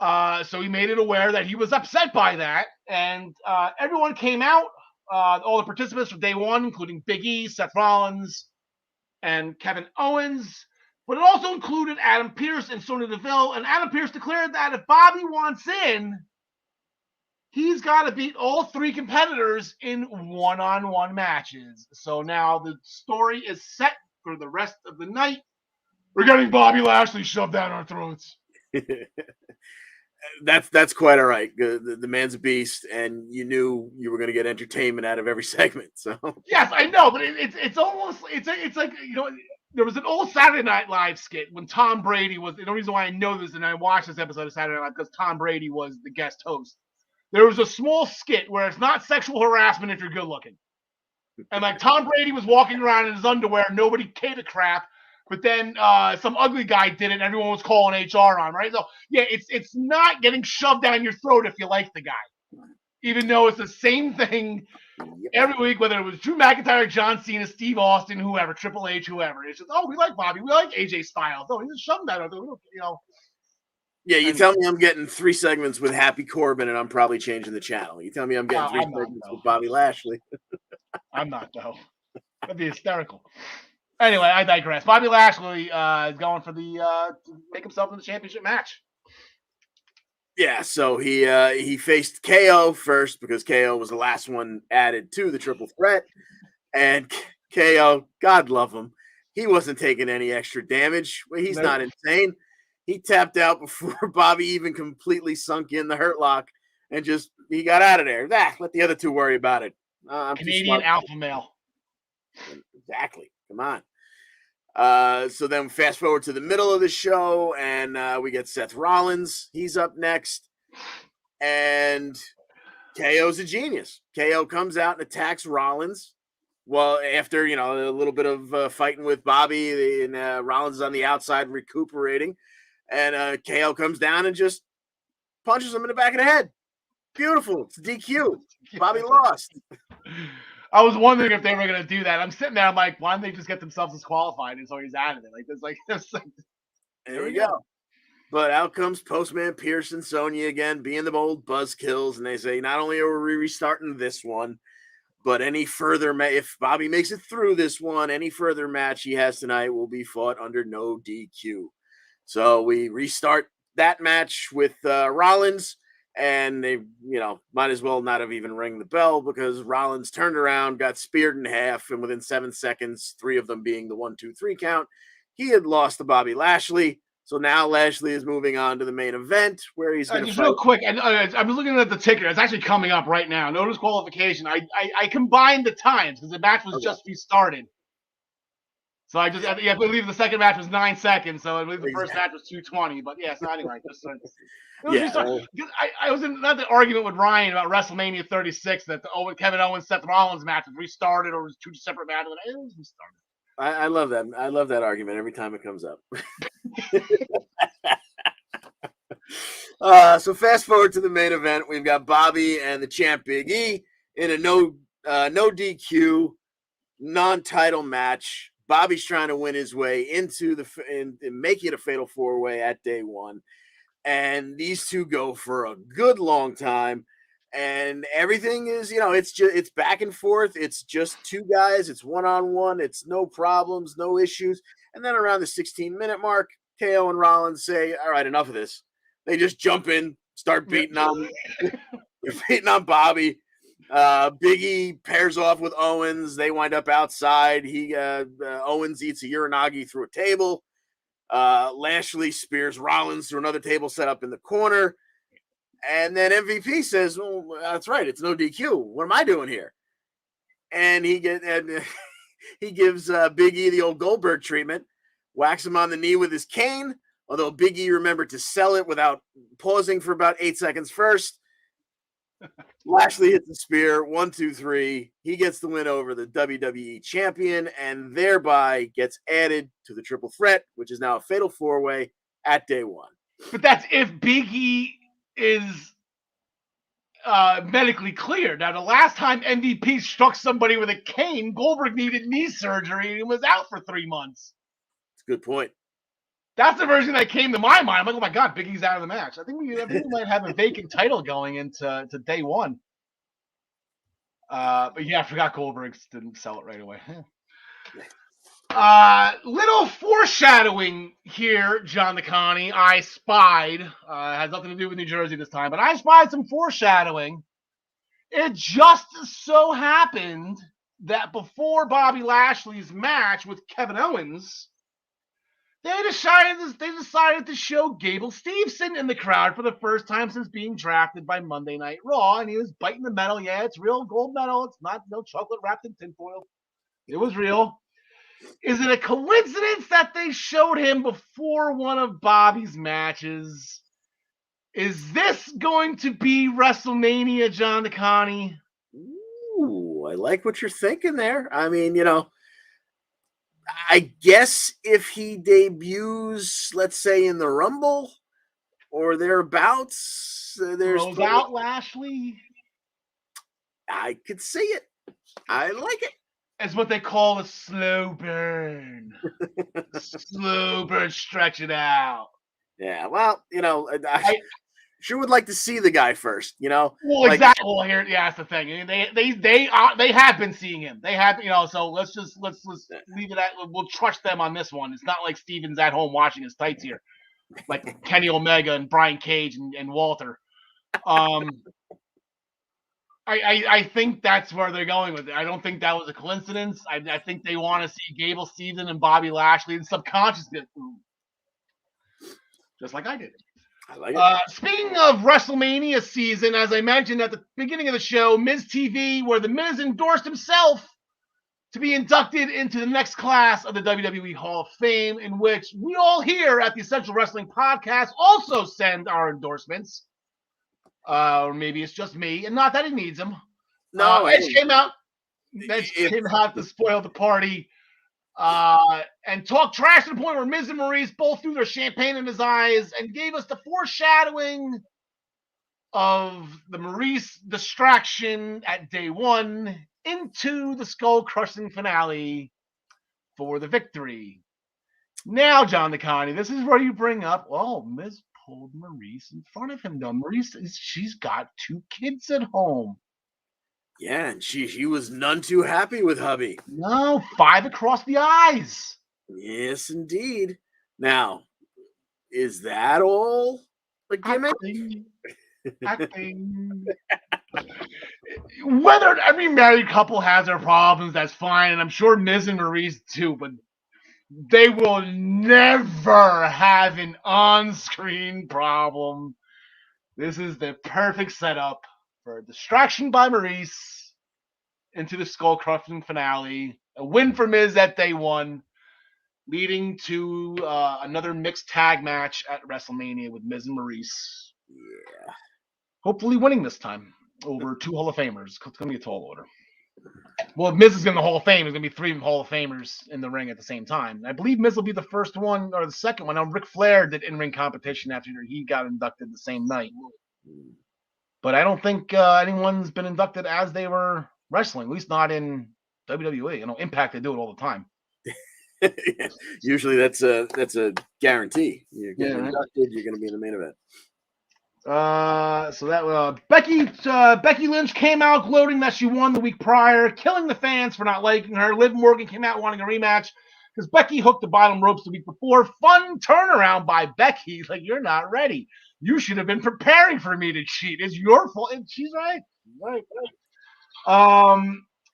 So he made it aware that he was upset by that. And everyone came out, all the participants from day one, including Big E, Seth Rollins, and Kevin Owens. But it also included Adam Pearce and Sonya Deville. And Adam Pearce declared that if Bobby wants in, he's got to beat all 3 competitors in one-on-one matches. So now the story is set for the rest of the night. We're getting Bobby Lashley shoved down our throats. That's quite all right. The man's a beast, and you knew you were going to get entertainment out of every segment. So yes, I know, but it's almost it's like there was an old Saturday Night Live skit when Tom Brady was. The reason why I know this and I watched this episode of Saturday Night Live because Tom Brady was the guest host. There was a small skit where it's not sexual harassment if you're good looking, and like Tom Brady was walking around in his underwear, nobody gave a crap. But then some ugly guy did it, and everyone was calling HR on, right? So, yeah, it's not getting shoved down your throat if you like the guy. Even though it's the same thing every week, whether it was Drew McIntyre, John Cena, Steve Austin, whoever, Triple H, whoever. It's just, we like Bobby. We like AJ Styles. Oh, he's just shoving that out there. Yeah, you tell me I'm getting 3 segments with Happy Corbin, and I'm probably changing the channel. You tell me I'm getting 3 segments with Bobby Lashley. I'm not, though. That'd be hysterical. Anyway, I digress. Bobby Lashley is going for to make himself in the championship match. Yeah, so he faced KO first because KO was the last one added to the triple threat. And KO, God love him, he wasn't taking any extra damage. Well, he's not insane. He tapped out before Bobby even completely sunk in the hurt lock and he got out of there. Let the other 2 worry about it. I'm Canadian alpha male. Exactly. Come on. So then fast forward to the middle of the show, and we get Seth Rollins. He's up next. And KO's a genius. KO comes out and attacks Rollins. Well, after, a little bit of fighting with Bobby, and Rollins is on the outside recuperating. And KO comes down and just punches him in the back of the head. Beautiful. It's DQ. Bobby lost. I was wondering if they were going to do that. I'm sitting there, I'm like, why don't they just get themselves disqualified and so he's out of it? There we go. But out comes Postman Pearce and Sonya again, being the old buzzkills, and they say, not only are we restarting this one, but any further if Bobby makes it through this one, any further match he has tonight will be fought under no DQ. So we restart that match with Rollins. And they, might as well not have even rang the bell because Rollins turned around, got speared in half, and within 7 seconds, 3 of them being the 1, 2, 3 count, he had lost to Bobby Lashley. So now Lashley is moving on to the main event where he's going to just real quick. I'm looking at the ticker. It's actually coming up right now. No disqualification. I combined the times because the match was just restarted. So I believe the second match was 9 seconds. So I believe the first match was 2:20. But yeah, so anyway, I was in another argument with Ryan about WrestleMania 36 that the Kevin Owens Seth Rollins match was restarted or was 2 separate matches. It was restarted. I love that. I love that argument every time it comes up. So fast forward to the main event. We've got Bobby and the champ Big E in a no DQ non-title match. Bobby's trying to win his way into and make it a fatal 4-way at day one. And these two go for a good long time. And everything is, it's back and forth. It's just two guys. It's one-on-one. It's no problems, no issues. And then around the 16-minute mark, KO and Rollins say, all right, enough of this. They just jump in, start beating on Bobby. Big E pairs off with Owens. They wind up outside. Owens eats a Uranagi through a table. Lashley spears Rollins through another table set up in the corner. And then MVP says, well, that's right. It's no DQ. What am I doing here? And he gives Big E the old Goldberg treatment, whacks him on the knee with his cane, although Big E remembered to sell it without pausing for about 8 seconds first. Lashley hits the spear, 1, 2, 3. He gets the win over the WWE champion and thereby gets added to the triple threat, which is now a fatal 4-way at day one. But that's if Big E is medically cleared. Now, the last time MVP struck somebody with a cane, Goldberg needed knee surgery and was out for 3 months. That's a good point. That's the version that came to my mind. I'm like, oh my God, Big E's out of the match. I think we might have a vacant title going into day one. But yeah, I forgot Goldberg didn't sell it right away. Little foreshadowing here, John DeConnie. I spied. Has nothing to do with New Jersey this time, but I spied some foreshadowing. It just so happened that before Bobby Lashley's match with Kevin Owens, they decided to show Gable Steveson in the crowd for the first time since being drafted by Monday Night Raw, and he was biting the metal. Yeah, it's real gold metal. It's not no chocolate wrapped in tinfoil. It was real. Is it a coincidence that they showed him before one of Bobby's matches? Is this going to be WrestleMania, John DeConnie? Ooh, I like what you're thinking there. I mean, I guess if he debuts, let's say in the Rumble or thereabouts, throws out Lashley. I could see it. I like it. It's what they call a slow burn. Slow burn, stretch it out. Yeah, well, I sure would like to see the guy first, Well, exactly. Well, here, yeah, that's the thing. They have been seeing him. They have, So let's leave it at. We'll trust them on this one. It's not like Steven's at home washing his tights here, like Kenny Omega and Brian Cage and Walter. I think that's where they're going with it. I don't think that was a coincidence. I think they want to see Gable Steveson and Bobby Lashley and subconsciously, just like I did. I like it. Speaking of WrestleMania season, as I mentioned at the beginning of the show, Miz TV, where the Miz endorsed himself to be inducted into the next class of the WWE Hall of Fame, in which we all here at the Essential Wrestling Podcast also send our endorsements. Or maybe it's just me, and not that he needs them. No, Edge came out to spoil the party and talk trash to the point where Miz and Maurice both threw their champagne in his eyes and gave us the foreshadowing of the Maurice distraction at day one into the skull-crushing finale for the victory. Now, John DeConnie, this is where you bring up, Miz pulled Maurice in front of him, though. Maurice, she's got 2 kids at home. Yeah, and she was none too happy with hubby. No, 5 across the eyes. Yes, indeed. Now, is that all a gimmick? Acting. Whether every married couple has their problems, that's fine, and I'm sure Miz and Maurice too, but they will never have an on-screen problem. This is the perfect setup for a distraction by Maurice into the skull-crushing finale. A win for Miz at day one, leading to another mixed tag match at WrestleMania with Miz and Maurice. Yeah. Hopefully winning this time over 2 Hall of Famers. It's going to be a tall order. Well, if Miz is in the Hall of Fame, there's going to be 3 Hall of Famers in the ring at the same time. I believe Miz will be the first one or the second one. Now, Ric Flair did in-ring competition after he got inducted the same night. But I don't think anyone's been inducted as they were wrestling, at least not in WWE. You know, Impact, they do it all the time. Usually that's a guarantee. You're getting inducted, you're going to be in the main event. So that Becky Lynch came out gloating that she won the week prior, killing the fans for not liking her. Liv Morgan came out wanting a rematch because Becky hooked the bottom ropes the week before. Fun turnaround by Becky. Like, you're not ready. You should have been preparing for me to cheat. It's your fault. And she's right.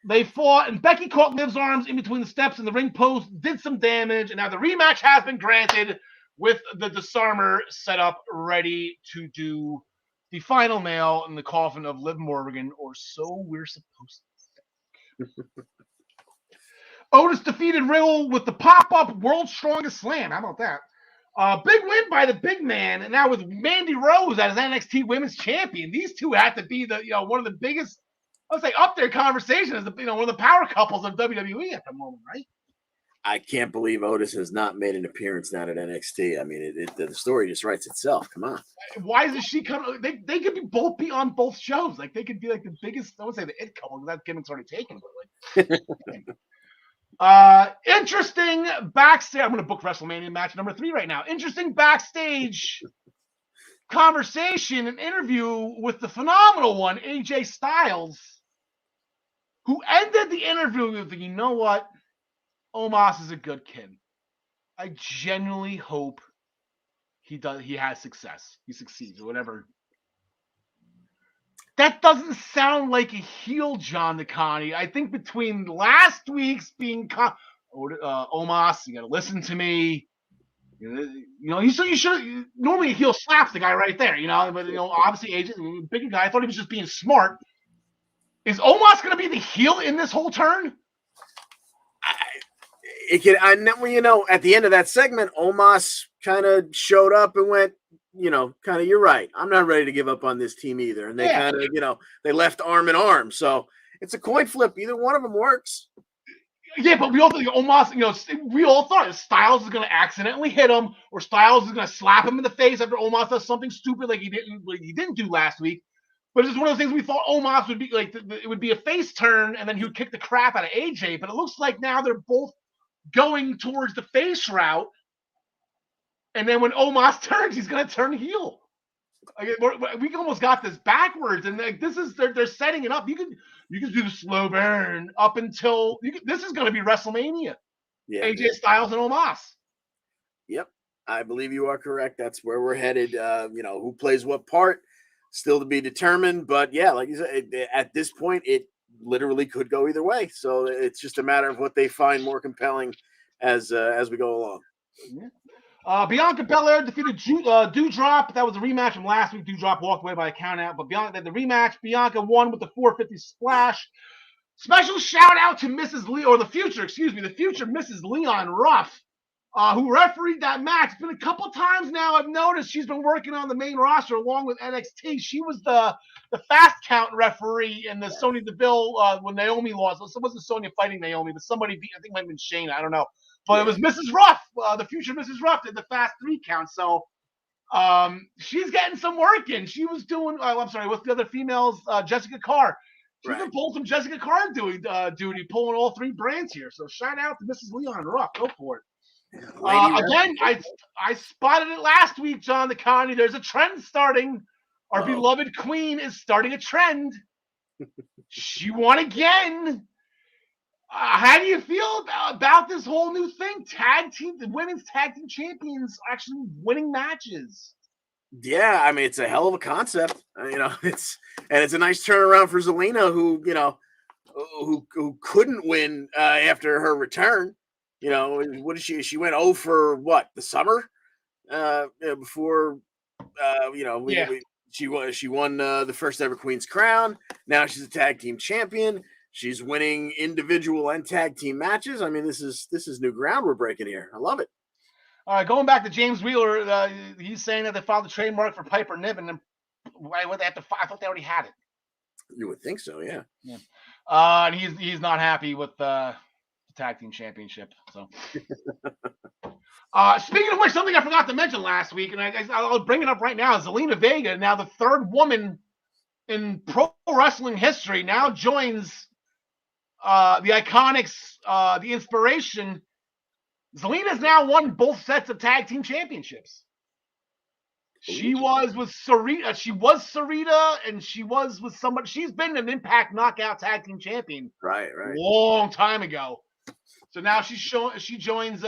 They fought, and Becky caught Liv's arms in between the steps and the ring post, did some damage, and now the rematch has been granted with the disarmer set up, ready to do the final nail in the coffin of Liv Morgan, or so we're supposed to think. Otis defeated Riddle with the pop-up World's Strongest Slam. How about that? Big win by the big man, and now with Mandy Rose as NXT Women's Champion. These two had to be one of the biggest, let's say, up there conversation as one of the power couples of WWE at the moment, right? I can't believe Otis has not made an appearance now at NXT. I mean, the story just writes itself. Come on. Why isn't she coming? They could be on both shows. Like, they could be like the biggest, I would say the it couple, because that gimmick's already taken. But like, interesting backstage. I'm going to book WrestleMania match number 3 right now. Interesting backstage conversation and interview with the phenomenal one, AJ Styles, who ended the interview with, you know what? Omos is a good kid. I genuinely hope he has success. He succeeds or whatever. That doesn't sound like a heel, John DeConnie. I think between last week's being Omos, you got to listen to me. You should normally a heel slaps the guy right there, but obviously AJ, bigger guy. I thought he was just being smart. Is Omos going to be the heel in this whole turn? At the end of that segment, Omos kind of showed up and went, you're right. I'm not ready to give up on this team either. And they kind of, they left arm in arm. So it's a coin flip. Either one of them works. Yeah, but we all think Omos, we all thought Styles is going to accidentally hit him, or Styles is going to slap him in the face after Omos does something stupid like he didn't do last week. But it's one of those things we thought Omos would be like, it would be a face turn, and then he would kick the crap out of AJ. But it looks like now they're both going towards the face route, and then when Omos turns, he's going to turn heel. We almost got this backwards, and they're setting it up. You can do the slow burn up until this is going to be WrestleMania. Yeah, AJ Styles and Omos. Yep, I believe you are correct. That's where we're headed. Who plays what part, still to be determined. But yeah, like you said, at this point, it literally could go either way. So it's just a matter of what they find more compelling as we go along. Yeah. Bianca Belair defeated Doudrop. That was a rematch from last week. Doudrop walked away by a count out, but Bianca, the rematch, Bianca won with the 450 splash. Special shout out to the future Mrs. Leon Ruff, who refereed that match. It's been a couple times now. I've noticed she's been working on the main roster along with NXT. She was the fast count referee in the Sonya Deville when Naomi lost. It wasn't Sonya fighting Naomi, but somebody beat, I think it might have been Shayna. I don't know. But it was Mrs. Ruff. The future Mrs. Ruff did the fast 3 count. So she's getting some work in. She was doing, what's the other females? Jessica Carr. She's been pulling some Jessica Carr duty, pulling all 3 brands here. So shout out to Mrs. Leon Ruff. Go for it. Again, I spotted it last week, John DeConnie. There's a trend starting. Our beloved queen is starting a trend. She won again. How do you feel about this whole new thing? The women's tag team champions actually winning matches. Yeah, I mean, it's a hell of a concept. It's a nice turnaround for Zelina, who couldn't win after her return. What did she went 0 for what, the summer? Before she won the first ever Queen's Crown. Now she's a tag team champion. She's winning individual and tag team matches. I mean, this is new ground we're breaking here. I love it. All right, going back to James Wheeler, he's saying that they filed a trademark for Piper Niven, and I thought they already had it. You would think so, yeah. And he's not happy with the tag team championship. So, speaking of which, something I forgot to mention last week, and I'll bring it up right now: Zelina Vega, now the third woman in pro wrestling history, now joins the Iconics, the Inspiration. Zelina's now won both sets of tag team championships. She was with Sarita. She was Sarita, and she was with somebody. She's been an Impact Knockout Tag Team Champion, Right. long time ago. So now she joins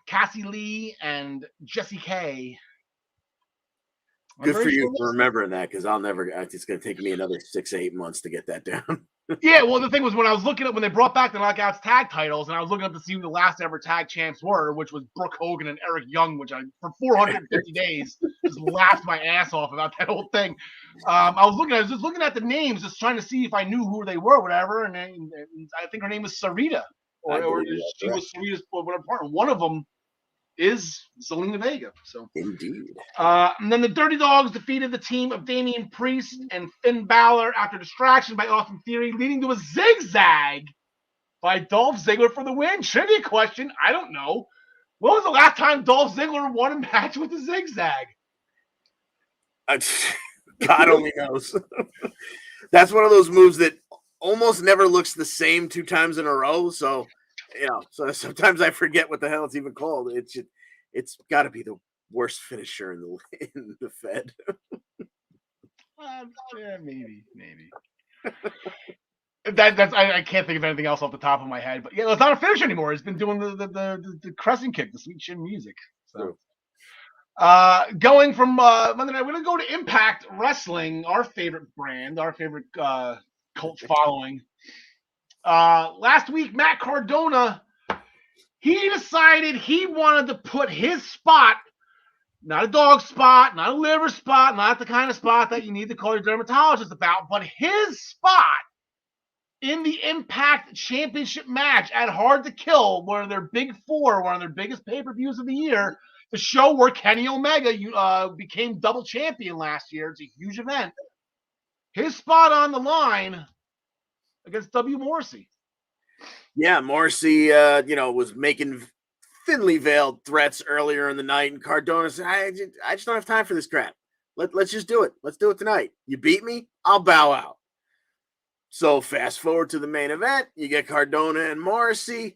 Cassie Lee and Jessie K. Good for you for remembering that, because it's going to take me another 6 to 8 months to get that down. Yeah, well, the thing was, when I was looking at when they brought back the Knockouts tag titles, and I was looking up to see who the last ever tag champs were, which was Brooke Hogan and Eric Young, which I, for 450 days, just laughed my ass off about that whole thing. I was just looking at the names, just trying to see if I knew who they were, whatever, and I think her name was Sarita, or she was Sarita's partner. One of them is Zelina Vega. So indeed. And then the Dirty Dogs defeated the team of Damian Priest and Finn Balor after distraction by Austin Theory, leading to a zigzag by Dolph Ziggler for the win. Trivia question: I don't know. When was the last time Dolph Ziggler won a match with a zigzag? God only knows. That's one of those moves that almost never looks the same 2 times in a row. So, so sometimes I forget what the hell it's even called. It's got to be the worst finisher in the Fed. Yeah, maybe. That's I can't think of anything else off the top of my head. But yeah, it's not a finisher anymore. It's been doing the crescent kick, the sweet chin music. So. Going from Monday night, we're gonna go to Impact Wrestling, our favorite brand, our favorite cult following. Last week, Matt Cardona, he decided he wanted to put his spot, not a dog spot, not a liver spot, not the kind of spot that you need to call your dermatologist about, but his spot in the Impact Championship match at Hard to Kill, one of their big four, one of their biggest pay-per-views of the year, the show where Kenny Omega became double champion last year. It's a huge event. His spot on the line against W. Morrissey. Yeah, Morrissey, was making thinly veiled threats earlier in the night, and Cardona said, I just don't have time for this crap. Let's just do it. Let's do it tonight. You beat me, I'll bow out. So fast forward to the main event. You get Cardona and Morrissey.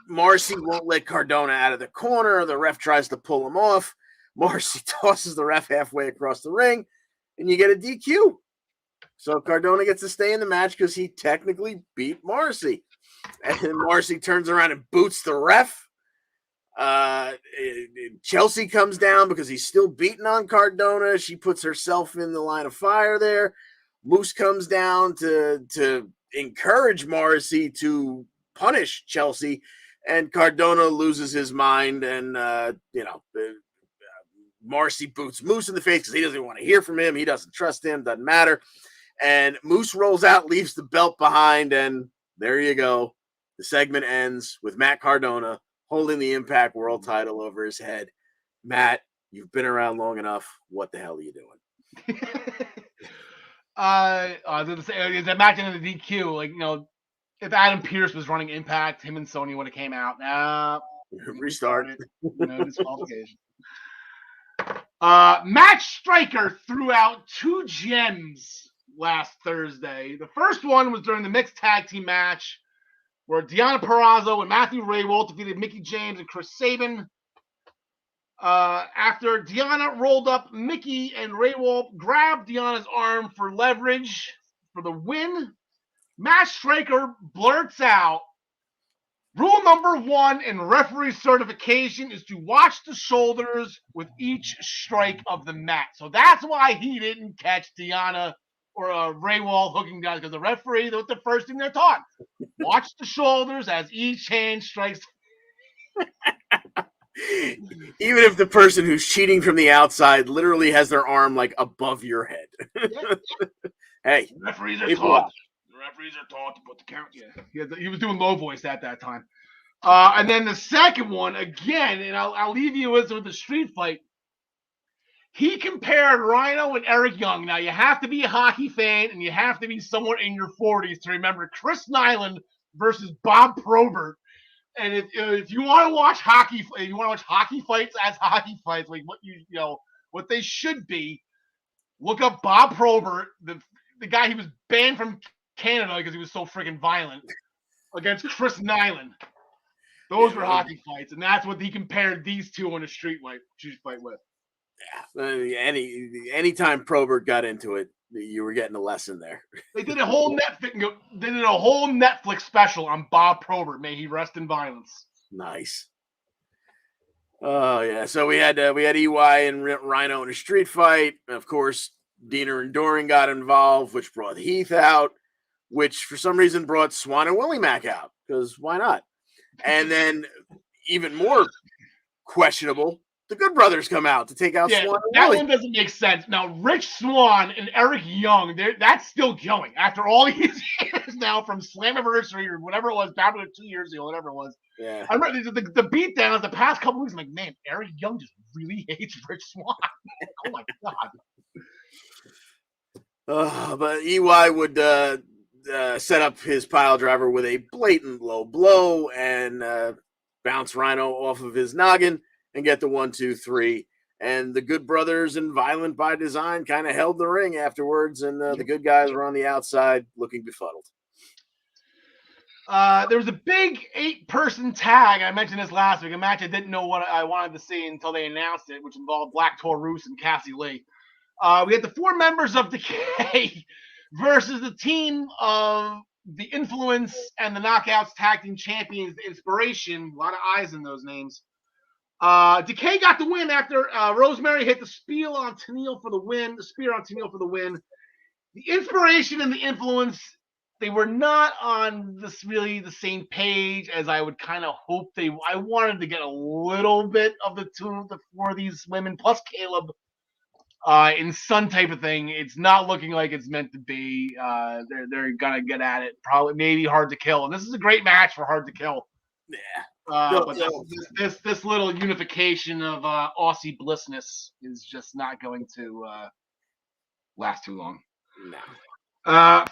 Morrissey won't let Cardona out of the corner. The ref tries to pull him off. Morrissey tosses the ref halfway across the ring, and you get a DQ. So Cardona gets to stay in the match because he technically beat Morrissey. And then Morrissey turns around and boots the ref. Chelsea comes down because he's still beating on Cardona. She puts herself in the line of fire there. Moose comes down to encourage Morrissey to punish Chelsea. And Cardona loses his mind, and Morrissey boots Moose in the face because he doesn't want to hear from him. He doesn't trust him. Doesn't matter. And Moose rolls out, leaves the belt behind, and there you go. The segment ends with Matt Cardona holding the Impact World title over his head. Matt, you've been around long enough. What the hell are you doing? I was going to say, that match into the DQ, if Adam Pearce was running Impact, him and Sony would have came out. Nah, restart. No disqualification. Matt Striker threw out 2 gems last Thursday. The first one was during the mixed tag team match where Deonna Purrazzo and Matthew Raywolf defeated Mickie James and Chris Sabin. After Deonna rolled up Mickie and Raywolf grabbed Deonna's arm for leverage for the win, Matt Striker blurts out, rule number 1 in referee certification is to watch the shoulders with each strike of the mat. So that's why he didn't catch Deonna or Raywolf hooking down, because the referee, that's the first thing they're taught. Watch the shoulders as each hand strikes. Even if the person who's cheating from the outside literally has their arm above your head. Hey, the referees are taught. The referees are taught to put the count. Yeah, he was doing low voice at that time. And then the second one again, and I'll leave you with the street fight. he compared Rhino and Eric Young. Now, you have to be a hockey fan, and you have to be somewhere in your 40s to remember Chris Nyland versus Bob Probert. And if you want to watch hockey, if you want to watch hockey fights as hockey fights, like what they should be, look up Bob Probert, the guy who was banned from Canada because he was so freaking violent, against Chris Nyland. Those were hockey fights, and that's what he compared these two in a street fight with. Yeah, anytime Probert got into it, you were getting a lesson there. They did a whole Netflix special on Bob Probert. May he rest in violence. Nice. Oh yeah, so we had EY and Rhino in a street fight. Of course, Diener and Doring got involved, which brought Heath out, which for some reason brought Swan and Willie Mack out, because why not? And then even more questionable, the Good Brothers come out to take out Swan and that Willie. one doesn't make sense. Now, Rich Swann and Eric Young, that's still going after all these years now from Slammiversary or whatever it was, back 2 years ago, whatever it was. Yeah. I remember the beatdowns the past couple weeks. I'm like, man, Eric Young just really hates Rich Swann. Oh my god. But EY would set up his pile driver with a blatant low blow and bounce Rhino off of his noggin and get the 1, 2, 3. And the Good Brothers and Violent by Design kind of held the ring afterwards, and the good guys were on the outside looking befuddled. There was a big 8-person tag. I mentioned this last week. A match I didn't know what I wanted to see until they announced it, which involved Black Taurus and Cassie Lee. We had the 4 members of Decay versus the team of the Influence and the Knockouts Tag Team Champions, the Inspiration. A lot of eyes in those names. Decay got the win after Rosemary hit the spear on Tennille for the win. The Inspiration and the Influence, they were not on the same page as I would kind of hope I wanted to get a little bit of the 4 of these women, plus Caleb, in some type of thing. It's not looking like it's meant to be. They're gonna get at it. Probably, maybe Hard to Kill. And this is a great match for Hard to Kill. Yeah. But this little unification of Aussie blissness is just not going to last too long. No.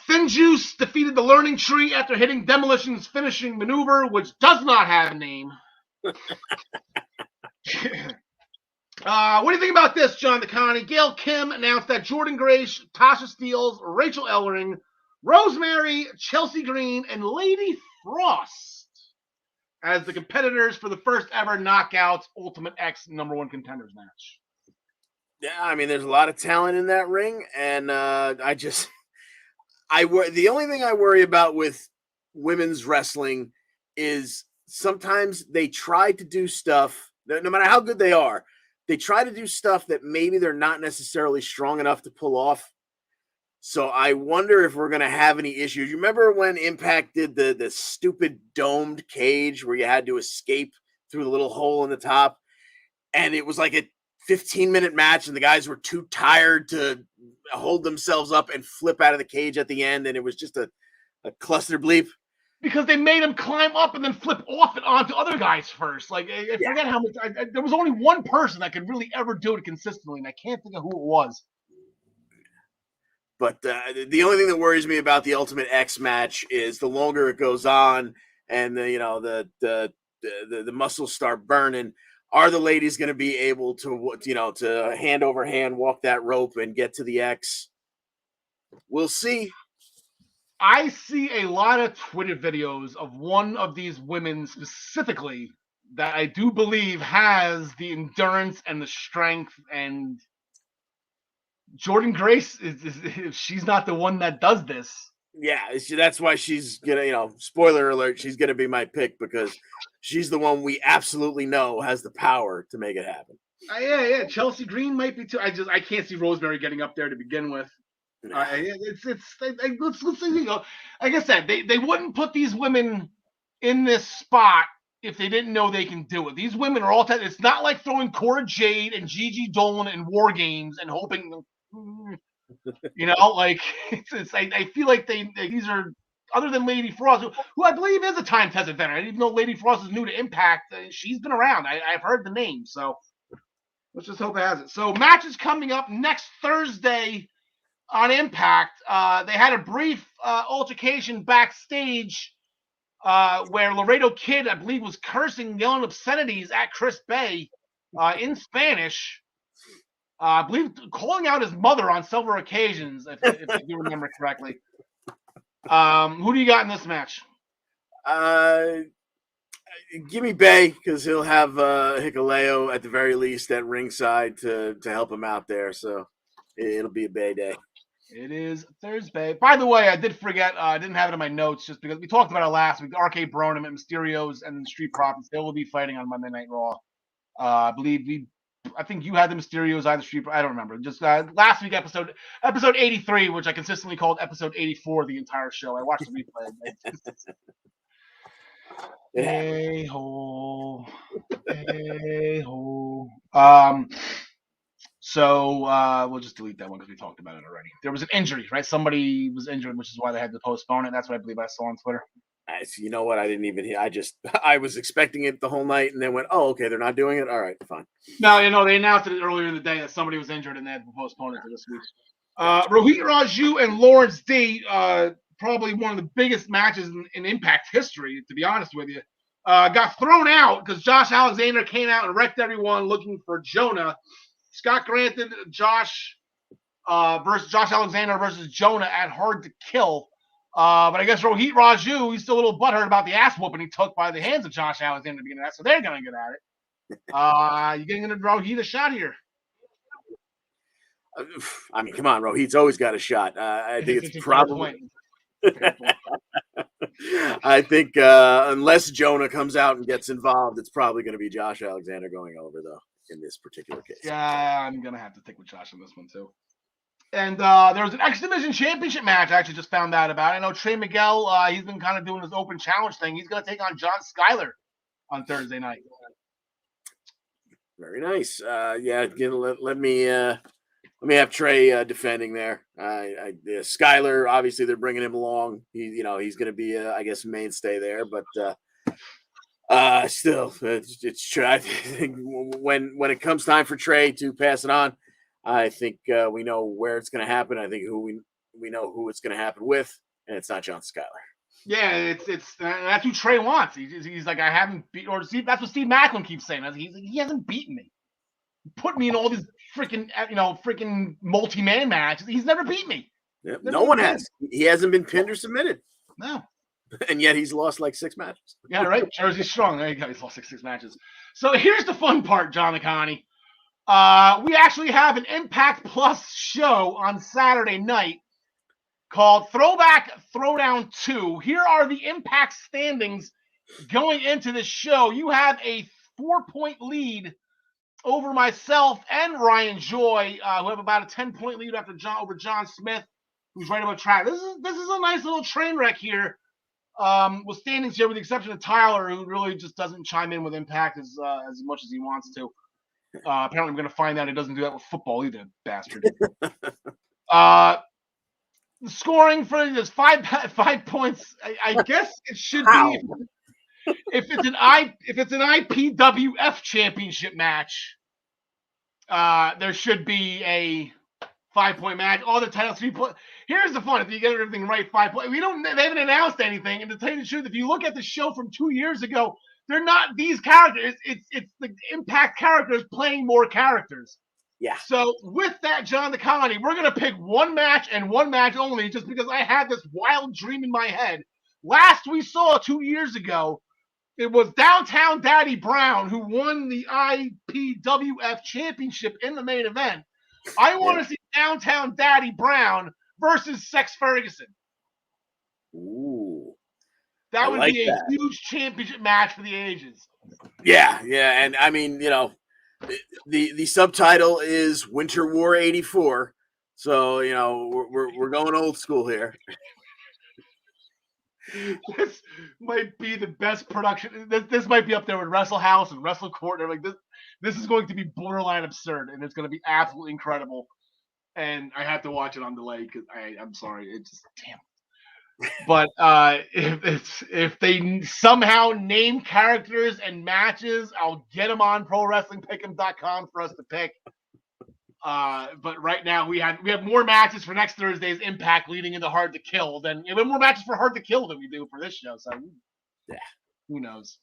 Finn Juice defeated the Learning Tree after hitting Demolition's finishing maneuver, which does not have a name. What do you think about this, John DeConnie? Gail Kim announced that Jordan Grace, Tasha Steeles, Rachel Ellering, Rosemary, Chelsea Green, and Lady Frost as the competitors for the first ever Knockouts Ultimate X #1 contenders match. Yeah, I mean, there's a lot of talent in that ring, and the only thing I worry about with women's wrestling is sometimes they try to do stuff, no matter how good they are, they try to do stuff that maybe they're not necessarily strong enough to pull off. So I wonder if we're going to have any issues. You remember when Impact did the stupid domed cage where you had to escape through the little hole in the top? And it was like a 15-minute match, and the guys were too tired to hold themselves up and flip out of the cage at the end, and it was just a cluster bleep. Because they made him climb up and then flip off it onto other guys first. Like, I forget how much. There was only one person that could really ever do it consistently, and I can't think of who it was. But the only thing that worries me about the Ultimate X match is the longer it goes on, and the muscles start burning. Are the ladies going to be able to hand over hand walk that rope and get to the X? We'll see. I see a lot of Twitter videos of one of these women specifically that I do believe has the endurance and the strength, and Jordan Grace is she's not the one that does this. Yeah, that's why she's gonna, spoiler alert, she's gonna be my pick because she's the one we absolutely know has the power to make it happen. Yeah. Chelsea Green might be too. I can't see Rosemary getting up there to begin with. Let's see, like I said, they wouldn't put these women in this spot if they didn't know they can do it. These women are all. It's not like throwing Cora Jade and Gigi Dolan in War Games and hoping. Like I feel like these are, other than Lady Frost, who I believe is a time-tested veteran. Even though Lady Frost is new to Impact, she's been around. I've heard the name. So Let's just hope it has it. So matches coming up next Thursday on Impact. They had a brief altercation backstage where Laredo Kid, I believe, was cursing, yelling obscenities at Chris Bay in Spanish. I believe calling out his mother on several occasions, if I do remember correctly. Who do you got in this match? Give me Bay, because he'll have Hikuleo at the very least at ringside to help him out there. So it'll be a Bay day. It is Thursday. By the way, I did forget. I didn't have it in my notes just because we talked about it last week. RK Bronham and Mysterios and the Street Profits, they will be fighting on Monday Night Raw. I think you had the Mysterios, I had the Street. I don't remember. Just last week episode 83, which I consistently called episode 84 the entire show. I watched the replay. A-hole. So we'll just delete that one because we talked about it already. There was an injury, right? Somebody was injured, which is why they had to postpone it. That's what I believe I saw on Twitter. You know what? I didn't even hear. I was expecting it the whole night, and then went, "Oh, okay, they're not doing it. All right, fine." No, they announced it earlier in the day that somebody was injured, and they had to postpone it to this week. Rohit Raju and Lawrence D, probably one of the biggest matches in Impact history, to be honest with you, got thrown out because Josh Alexander came out and wrecked everyone looking for Jonah. Scott granted Josh Alexander versus Jonah at Hard to Kill. But I guess Rohit Raju, he's still a little butthurt about the ass whooping he took by the hands of Josh Alexander at the beginning of that, so they're going to get at it. You getting Rohit a shot here? I mean, come on, Rohit's always got a shot. I think it's probably. I think unless Jonah comes out and gets involved, it's probably going to be Josh Alexander going over, though, in this particular case. Yeah, I'm going to have to stick with Josh on this one, too. And there was an X Division Championship match I actually just found out about. I know Trey Miguel, he's been kind of doing his open challenge thing. He's going to take on John Skyler on Thursday night. Very nice. Let me have Trey defending there. Skyler, obviously they're bringing him along. He's going to be I guess mainstay there, but still, it's Trey. I think when it comes time for Trey to pass it on, I think we know where it's going to happen. I think we know who it's going to happen with, and it's not John Skyler. Yeah, it's that's who Trey wants. He's like, I haven't beat, or Steve, that's what Steve Macklin keeps saying. He hasn't beaten me. Put me in all these freaking multi-man matches. He's never beat me. Yep. No one has. He hasn't been pinned or submitted. No. And yet he's lost like 6 matches. Yeah, right. Jersey's strong. There you go. He's lost like 6 matches. So here's the fun part, John Connie. We actually have an Impact Plus show on Saturday night called Throwback Throwdown 2. Here are the Impact standings going into this show. You have a 4-point lead over myself and Ryan Joy, who have about a 10-point lead over John Smith, who's right about track. This is a nice little train wreck here. With standings here, with the exception of Tyler, who really just doesn't chime in with Impact as much as he wants to. Apparently, I'm going to find out he doesn't do that with football either, bastard. Scoring for this 5 points. I guess it should be if it's an IPWF championship match. There should be a 5-point match. All the titles 3 points. Here's the fun: if you get everything right, 5 points. They haven't announced anything. And to tell you the truth, if you look at the show from 2 years ago, they're not these characters. It's the Impact characters playing more characters. Yeah. So with that, John the Colony, we're gonna pick one match and one match only, just because I had this wild dream in my head. Last we saw 2 years ago, it was Downtown Daddy Brown who won the IPWF championship in the main event. I want to see Downtown Daddy Brown versus Sex Ferguson. Ooh. That would be a huge championship match for the ages. Yeah, and I mean, the subtitle is Winter War '84, so we're going old school here. This might be the best production. This might be up there with Wrestle House and Wrestle Court. Like this is going to be borderline absurd, and it's going to be absolutely incredible. And I have to watch it on delay because I'm sorry. It's just damn. But if they somehow name characters and matches, I'll get them on ProWrestlingPick'em.com for us to pick. But right now we have more matches for next Thursday's Impact leading into Hard to Kill than we have more matches for Hard to Kill than we do for this show. So Yeah. Who knows?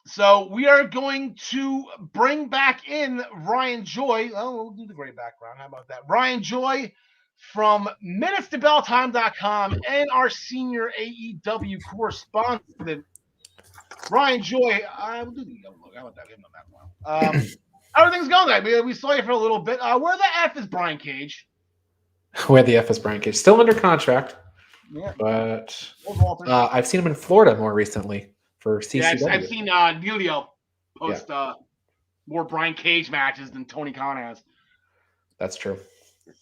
So we are going to bring back in Ryan Joy. Oh, we'll do the great background. How about that? Ryan Joy from MinutesToBellTime.com and our senior AEW correspondent, Ryan Joy. We'll do the yellow logo. How about that? Give him the background. Everything's going. We saw you for a little bit. Where the F is Brian Cage? Where the F is Brian Cage? Still under contract. Yeah. But I've seen him in Florida more recently for CCW. Yeah, I've seen Nelio post more Brian Cage matches than Tony Khan has. That's true.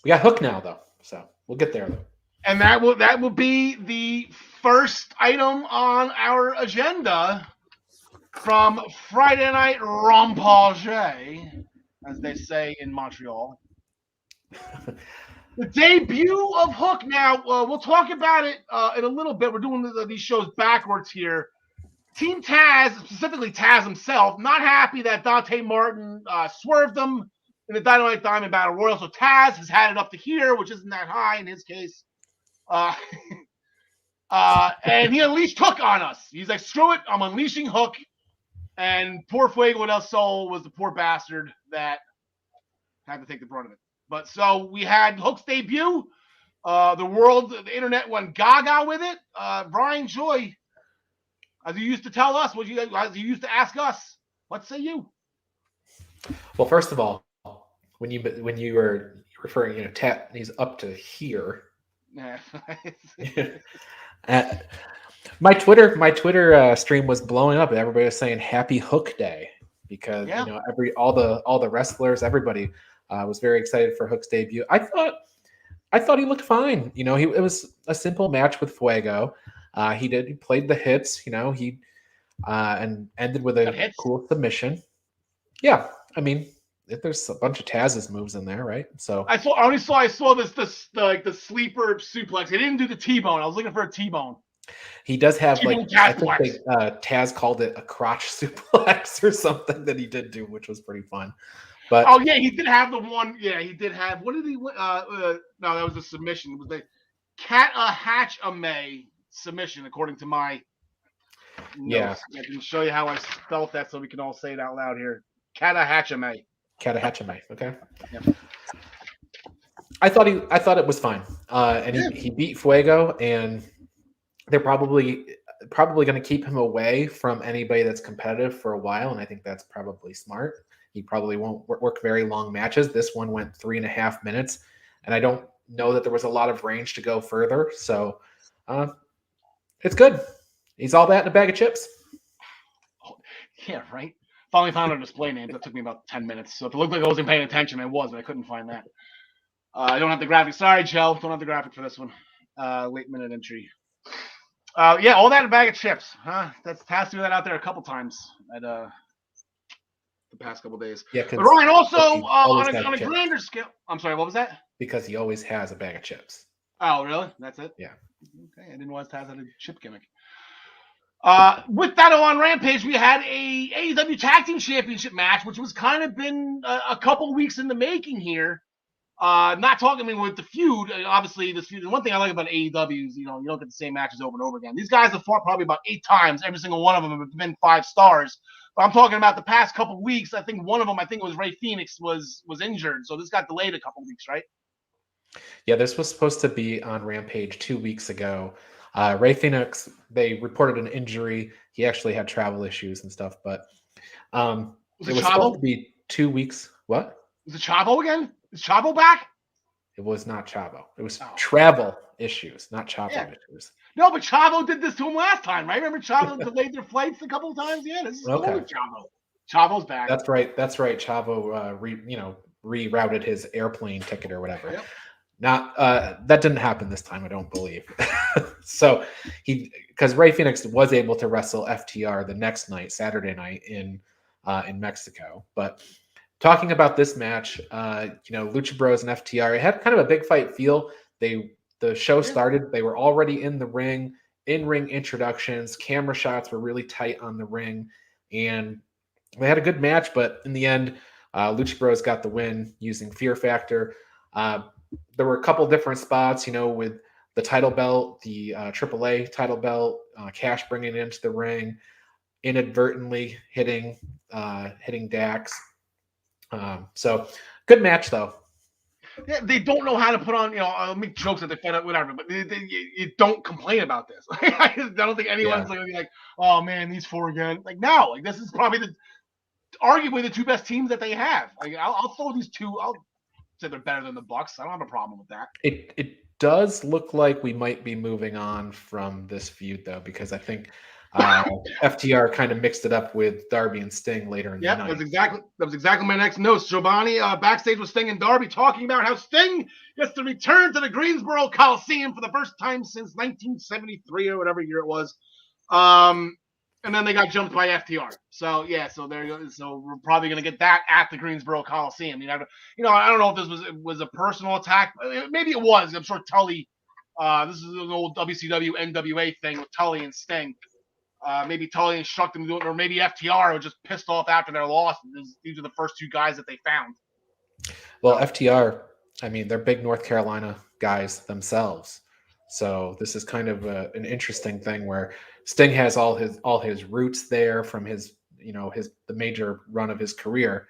We got Hook now, though, so we'll get there, though. And that will be the first item on our agenda from Friday Night Rampage, as they say in Montreal. The debut of Hook. Now, we'll talk about it in a little bit. We're doing these shows backwards here. Team Taz, specifically Taz himself, not happy that Dante Martin swerved them in the Dynamite Diamond Battle Royal. So Taz has had it up to here, which isn't that high in his case. And he unleashed Hook on us. He's like, screw it, I'm unleashing Hook. And poor Fuego del Sol was the poor bastard that had to take the brunt of it. But so we had Hook's debut. The internet went gaga with it. Brian Joy, as you used to tell us, as you used to ask us, what say you? Well, first of all, when you were referring, he's up to here. My Twitter stream was blowing up. Everybody was saying Happy Hook Day because all the wrestlers, everybody was very excited for Hook's debut. I thought he looked fine. It was a simple match with Fuego. He played the hits. And ended with a cool submission. Yeah, I mean, there's a bunch of Taz's moves in there, right? So I saw the sleeper suplex. He didn't do the T-bone. I was looking for a T-bone. He does have I think Taz called it a crotch suplex or something that he did do, which was pretty fun. But he did have the one. Yeah, he did have. What did he? No, that was a submission. It was the Hatch-a-May submission, according to my notes. I can show you how I spelled that so we can all say it out loud here. Hatch-a-May. Okay. Yep. I thought it was fine. And he beat Fuego, and they're probably going to keep him away from anybody that's competitive for a while, and I think that's probably smart. He probably won't work very long matches. This one went 3.5 minutes, and I don't know that there was a lot of range to go further. So it's good. He's all that in a bag of chips. Oh, yeah, right. Finally found our display names. That took me about 10 minutes. So if it looked like I wasn't paying attention, I was, but I couldn't find that. I don't have the graphic. Sorry, Joe. Don't have the graphic for this one. Late minute entry. All that in a bag of chips. Huh? That's Taz threw that out there a couple times at the past couple days. Yeah, but Ryan also on a grander scale. I'm sorry, what was that? Because he always has a bag of chips. Oh, really? That's it? Yeah. Okay, I didn't realize Taz had a chip gimmick. With that on Rampage, we had a AEW Tag Team Championship match, which was kind of been a couple weeks in the making here. Not talking with the feud. Obviously, this feud. And one thing I like about AEW is you don't get the same matches over and over again. These guys have fought probably about 8 times. Every single one of them have been 5 stars. But I'm talking about the past couple weeks. I think one of them, it was Ray Phoenix, was injured. So this got delayed a couple weeks, right? Yeah, this was supposed to be on Rampage 2 weeks ago. Ray Phoenix, they reported an injury. He actually had travel issues and stuff, but it was supposed to be 2 weeks. What? Was it Chavo again? Is Chavo back? It was not Chavo. It was travel issues, not Chavo issues. No, but Chavo did this to him last time, right? Remember Chavo delayed their flights a couple of times? Yeah, this is okay. Chavo. Chavo's back. That's right. Chavo, rerouted his airplane ticket or whatever. Yep. That didn't happen this time, I don't believe. So because Ray Phoenix was able to wrestle FTR the next night, Saturday night in Mexico. But talking about this match, Lucha Bros and FTR, it had kind of a big fight feel. They the show started, they were already in the ring, in-ring introductions, camera shots were really tight on the ring, and they had a good match, but in the end, Lucha Bros got the win using Fear Factor. There were a couple different spots, with the title belt, the AAA title belt, Cash bringing it into the ring, inadvertently hitting Dax. So good match though. Yeah, they don't know how to put on, I'll make jokes that they fed up, whatever, but you don't complain about this. I don't think anyone's going to be like, oh man, these four again. Like, no, like this is probably arguably the two best teams that they have. Like, I'll throw these two. I'll say they're better than the Bucks. I don't have a problem with that. It does look like we might be moving on from this feud though, because I think FTR kind of mixed it up with Darby and Sting later in the night. That was exactly my next note. Giovanni backstage with Sting and Darby talking about how Sting gets to return to the Greensboro Coliseum for the first time since 1973 or whatever year it was. And then they got jumped by FTR. So there you go. So we're probably going to get that at the Greensboro Coliseum. I don't know if this was a personal attack. Maybe it was. I'm sure Tully. This is an old WCW NWA thing with Tully and Sting. Maybe Tully instructed them to do it, or maybe FTR was just pissed off after their loss. These are the first two guys that they found. Well, FTR, they're big North Carolina guys themselves. So this is kind of an interesting thing where Sting has all his roots there from his the major run of his career.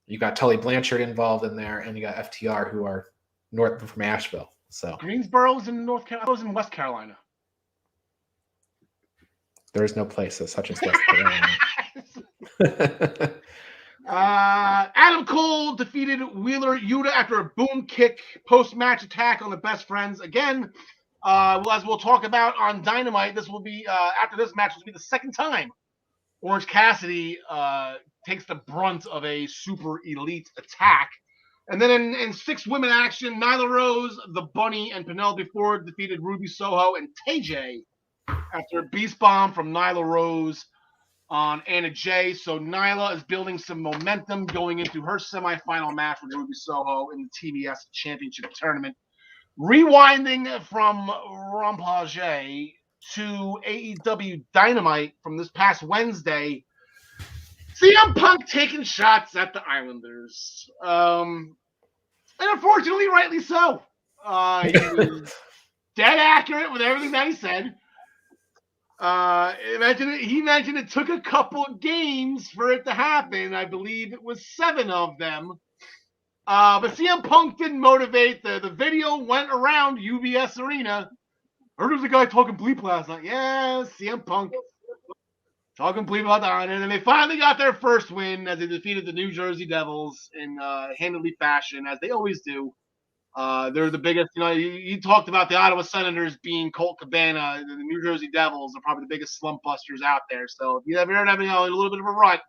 You got Tully Blanchard involved in there, and you got FTR who are north from Asheville. So Greensboro's in North Carolina. I was in West Carolina. There is no place as such as West Carolina. Adam Cole defeated Wheeler Yuta after a boom kick post-match attack on the Best Friends. Again, as we'll talk about on Dynamite, this will be after this match will be the second time Orange Cassidy takes the brunt of a super elite attack. And then in six women action, Nyla Rose, the Bunny, and Penelope Ford defeated Ruby Soho and TJ after a beast bomb from Nyla Rose on Anna Jay. So Nyla is building some momentum going into her semifinal match with Ruby Soho in the TBS Championship Tournament. Rewinding from Rampage to AEW Dynamite from this past Wednesday, CM Punk taking shots at the Islanders. And unfortunately, rightly so. He was dead accurate with everything that he said. He mentioned it took a couple of games for it to happen. I believe it was 7 of them. But CM Punk didn't motivate. The video went around UBS Arena. Heard there was a guy talking bleep last night. Yeah, CM Punk talking bleep about that. And then they finally got their first win as they defeated the New Jersey Devils in handily fashion, as they always do. They're the biggest, he talked about the Ottawa Senators being Colt Cabana. The New Jersey Devils are probably the biggest slump busters out there. So if you ever heard having a little bit of a rut,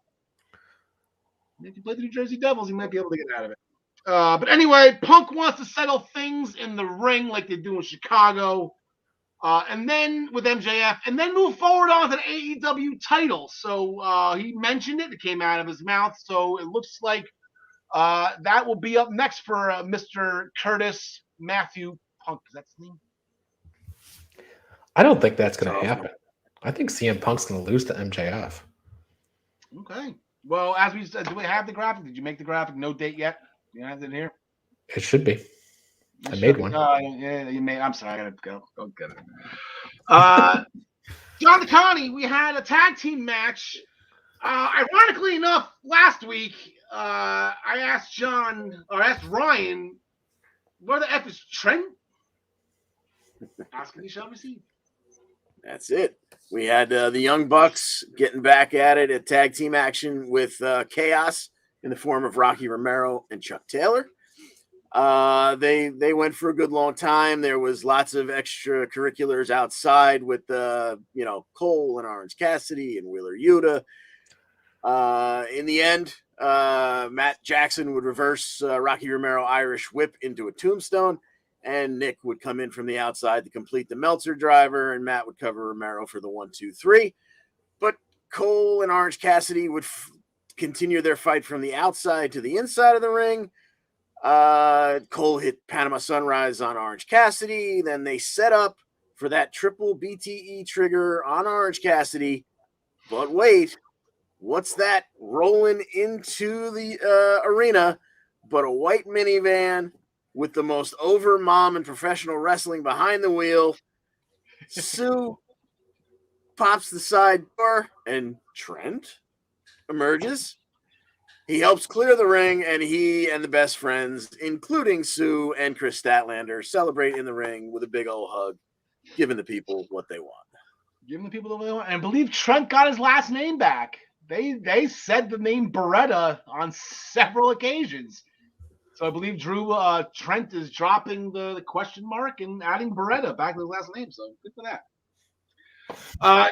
if you play the New Jersey Devils, you might be able to get out of it. But anyway, Punk wants to settle things in the ring like they do in Chicago. And then with MJF, and then move forward on to the AEW title. So he mentioned it. It came out of his mouth. So it looks like that will be up next for Mr. Curtis Matthew Punk. Is that his name? I don't think that's going to happen. I think CM Punk's going to lose to MJF. Okay. Well, as we said, do we have the graphic? Did you make the graphic? No date yet? You have it here? It should be. I made one. Yeah, you made. I'm sorry. I got to go get it. John Connie, we had a tag team match. Ironically enough, last week, I asked Ryan, where the F is Trent? Ask and you shall receive. That's it. We had the Young Bucks getting back at it at tag team action with Chaos in the form of Rocky Romero and Chuck Taylor. They went for a good long time. There was lots of extracurriculars outside with Cole and Orange Cassidy and Wheeler Yuta. In the end, Matt Jackson would reverse Rocky Romero Irish whip into a tombstone, and Nick would come in from the outside to complete the Meltzer driver, and Matt would cover Romero for the 1-2-3. But Cole and Orange Cassidy would continue their fight from the outside to the inside of the ring. Cole hit Panama Sunrise on Orange Cassidy. Then they set up for that triple BTE trigger on Orange Cassidy. But wait, what's that rolling into the arena but a white minivan with the most over mom in professional wrestling behind the wheel? Sue pops the side door and Trent emerges. He helps clear the ring, and he and the best friends, including Sue and Chris Statlander, celebrate in the ring with a big old hug, giving the people what they want. Giving the people what they want. And I believe Trent got his last name back. They said the name Beretta on several occasions. So I believe Trent is dropping the question mark and adding Beretta back to his last name. So good for that.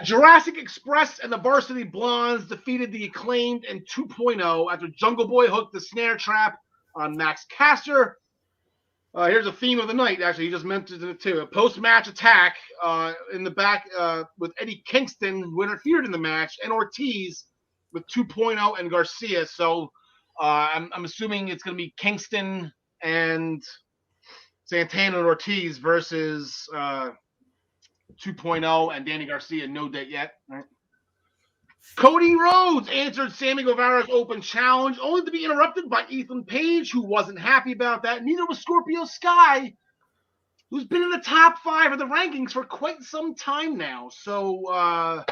Jurassic Express and the Varsity Blondes defeated the Acclaimed in 2.0 after Jungle Boy hooked the snare trap on Max Caster. Here's a theme of the night. Actually, he just mentioned it too. A post-match attack in the back with Eddie Kingston, who interfered in the match, and Ortiz with 2.0 and Garcia. So I'm assuming it's going to be Kingston and Santana and Ortiz versus 2.0 and Danny Garcia. No date yet. Right? Cody Rhodes answered Sammy Guevara's open challenge, only to be interrupted by Ethan Page, who wasn't happy about that. Neither was Scorpio Sky, who's been in the top 5 of the rankings for quite some time now. So a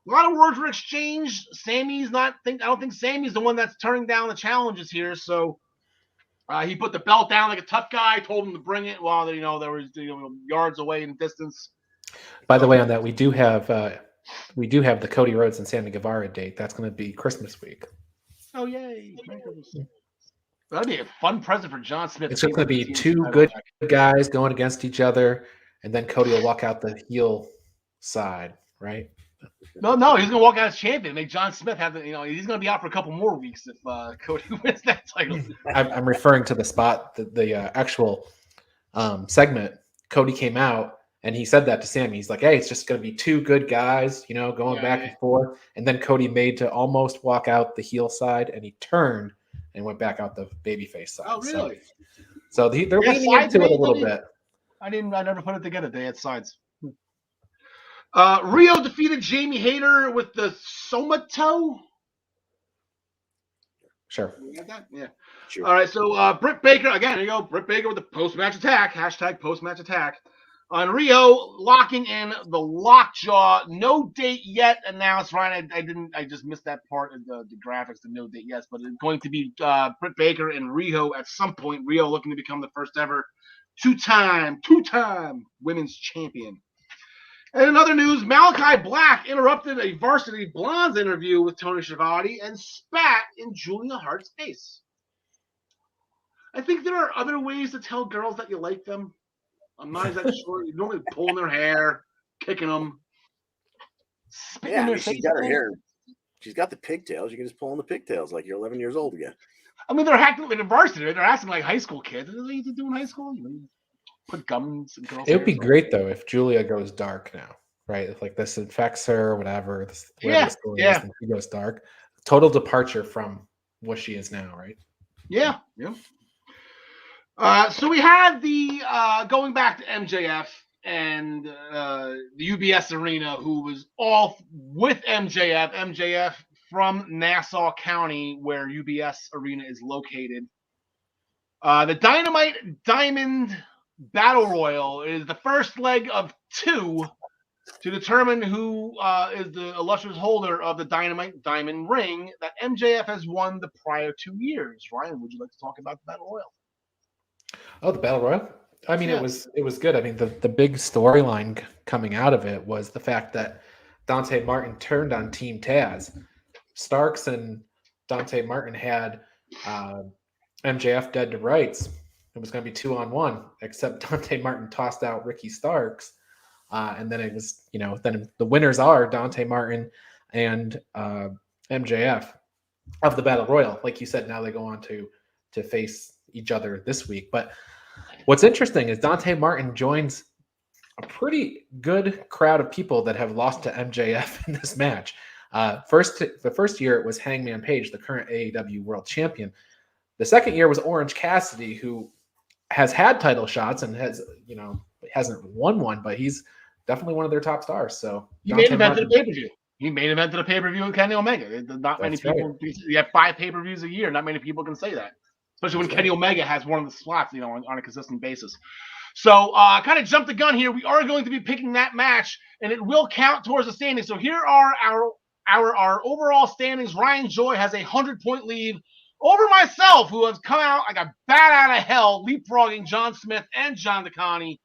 lot of words were exchanged. I don't think Sammy's the one that's turning down the challenges here. So he put the belt down like a tough guy, told him to bring it while there was yards away in distance. By the way, on that, we do have the Cody Rhodes and Sammy Guevara date. That's going to be Christmas week. Oh yay! That'd be a fun present for John Smith. It's just going to be two good guys going against each other, and then Cody will walk out the heel side, right? No, he's going to walk out as champion. Make John Smith have he's going to be out for a couple more weeks if Cody wins that title. I'm referring to the spot, the actual segment. Cody came out. And he said that to Sammy. He's like, hey, it's just going to be two good guys, going back and forth. And then Cody made to almost walk out the heel side, and he turned and went back out the babyface side. Oh, really? So they're leaning into it a little bit. I never put it together. They had sides. Rio defeated Jamie Hayter with the Somato. Sure. You got that? Yeah. Sure. All right. So Britt Baker, again, here you go. Britt Baker with the post-match attack. # post-match attack. On Rio, locking in the lockjaw. No date yet announced. Ryan, I just missed that part of the graphics, the no date yet, but it's going to be Britt Baker and Rio at some point. Rio looking to become the first ever two-time women's champion. And in other news, Malachi Black interrupted a Varsity Blondes interview with Tony Schiavone and spat in Julia Hart's face. I think there are other ways to tell girls that you like them. I'm not exactly sure. You're normally pulling their hair, kicking them. She's got her hair. She's got the pigtails. You can just pull on the pigtails like you're 11 years old again. I mean, they're acting in varsity. They're acting like high school kids. What do you do in high school? Put gums in girls' It would be great, though, if Julia goes dark now, right? If, this infects her or whatever. Yeah. And she goes dark. Total departure from what she is now, right? Yeah. So we had the going back to MJF and the UBS Arena, who was all with MJF. MJF from Nassau County, where UBS Arena is located. The Dynamite Diamond Battle Royal is the first leg of 2 to determine who is the illustrious holder of the Dynamite Diamond ring that MJF has won the prior 2 years. Ryan, would you like to talk about the Battle Royal? Oh, the Battle Royal? I mean, it was good. I mean, the big storyline coming out of it was the fact that Dante Martin turned on Team Taz. Starks and Dante Martin had MJF dead to rights. It was going to be 2-on-1, except Dante Martin tossed out Ricky Starks. And then it was, then the winners are Dante Martin and MJF of the Battle Royal. Like you said, now they go on to face each other this week. But what's interesting is Dante Martin joins a pretty good crowd of people that have lost to MJF in this match. The first year it was Hangman Page, the current AEW World Champion. The second year was Orange Cassidy, who has had title shots and hasn't won one, but he's definitely one of their top stars. So he main evented a pay-per-view. He main evented a pay-per-view with Kenny Omega. Not many people. Right. You have 5 pay-per-views a year. Not many people can say that, especially when Kenny Omega has one of the slots, on a consistent basis. So, kind of jumped the gun here. We are going to be picking that match, and it will count towards the standings. So here are our overall standings. Ryan Joy has a 100-point lead over myself, who has come out like a bat out of hell, leapfrogging John Smith and John DeConnie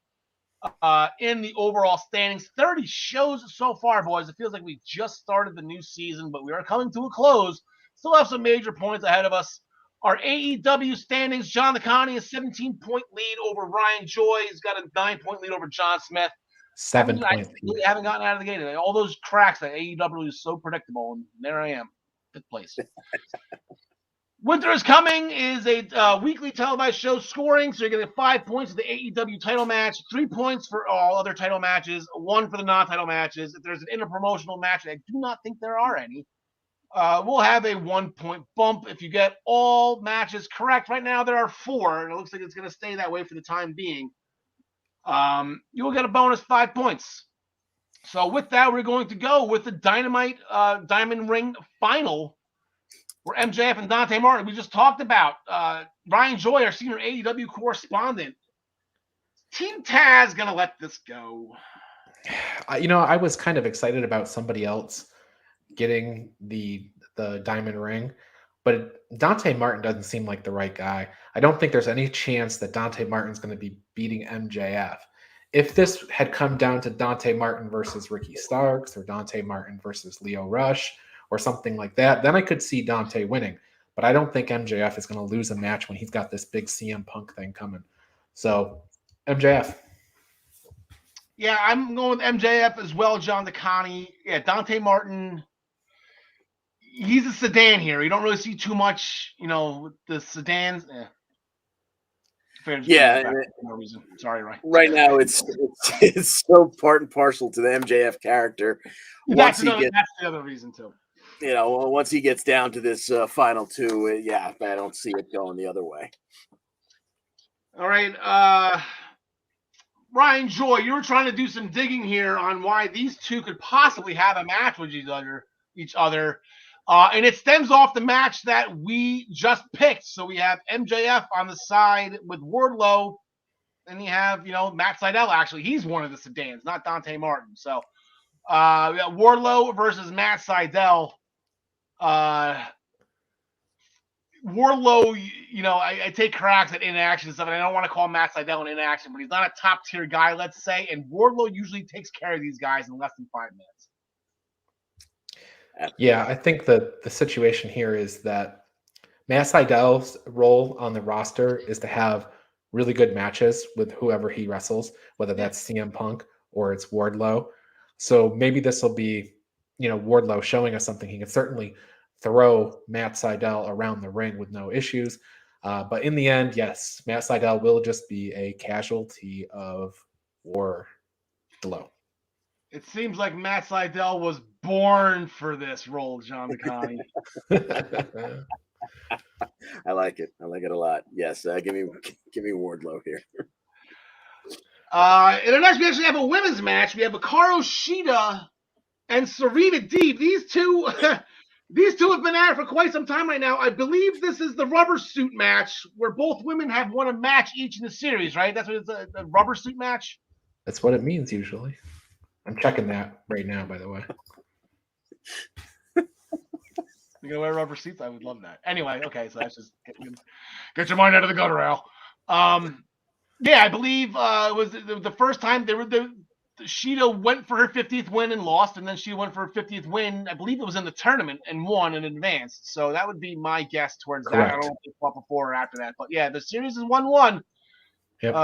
in the overall standings. 30 shows so far, boys. It feels like we just started the new season, but we are coming to a close. Still have some major points ahead of us. Our AEW standings, John DeConnie, a 17-point lead over Ryan Joy. He's got a 9-point lead over John Smith. 7 points. We haven't gotten out of the gate. All those cracks that AEW is so predictable, and there I am, 5th place. Winter is Coming is a weekly televised show scoring, so you're going to get 5 points for the AEW title match, 3 points for all other title matches, 1 for the non-title matches. If there's an interpromotional match, I do not think there are any, we'll have a 1-point bump if you get all matches correct. Right now there are 4, and it looks like it's going to stay that way for the time being. You will get a bonus 5 points. So with that, we're going to go with the Dynamite Diamond Ring final, where MJF and Dante Martin, we just talked about. Ryan Joy, our senior AEW correspondent. Team Taz going to let this go. I was kind of excited about somebody else getting the Diamond Ring, but Dante Martin doesn't seem like the right guy. I don't think there's any chance that Dante Martin's going to be beating MJF. If this had come down to Dante Martin versus Ricky Starks or Dante Martin versus Leo Rush or something like that, then I could see Dante winning. But I don't think MJF is going to lose a match when he's got this big CM Punk thing coming. So, MJF. Yeah, I'm going with MJF as well, John DeConnie. Yeah, Dante Martin, he's a sedan here. You don't really see too much, with the sedans. Yeah. No reason. Sorry, Ryan. Right now, it's so part and parcel to the MJF character. That's the other reason, too. Once he gets down to this final 2, I don't see it going the other way. All right. Ryan Joy, you were trying to do some digging here on why these two could possibly have a match with each other. And it stems off the match that we just picked. So we have MJF on the side with Wardlow, and you have, Matt Sydal. Actually, he's one of the sedans, not Dante Martin. So we got Wardlow versus Matt Sydal. Wardlow, I take cracks at inaction and stuff, and I don't want to call Matt Sydal an inaction, but he's not a top-tier guy, let's say, and Wardlow usually takes care of these guys in less than 5 minutes. Yeah, I think the situation here is that Matt Sydal's role on the roster is to have really good matches with whoever he wrestles, whether that's CM Punk or it's Wardlow. So maybe this will be, Wardlow showing us something. He can certainly throw Matt Sydal around the ring with no issues. But in the end, yes, Matt Sydal will just be a casualty of Wardlow. It seems like Matt Sydal was born for this role, John DeConnie. I like it. I like it a lot. Yes, give me Wardlow here. In the next, we actually have a women's match. We have Hikaru Shida and Serena Deeb. These two have been at it for quite some time right now. I believe this is the rubber suit match where both women have won a match each in the series, right? That's what it's a rubber suit match? That's what it means usually. I'm checking that right now, by the way. You gonna wear rubber suits? I would love that. Anyway, okay, so that's just get your mind out of the gutter, Al. Yeah, I believe it was the first time Shida went for her 50th win and lost, and then she went for her 50th win. I believe it was in the tournament and won in advance. So that would be my guess towards Correct. that. I don't know if they fought before or after that, but yeah, the series is 1-1. Yep.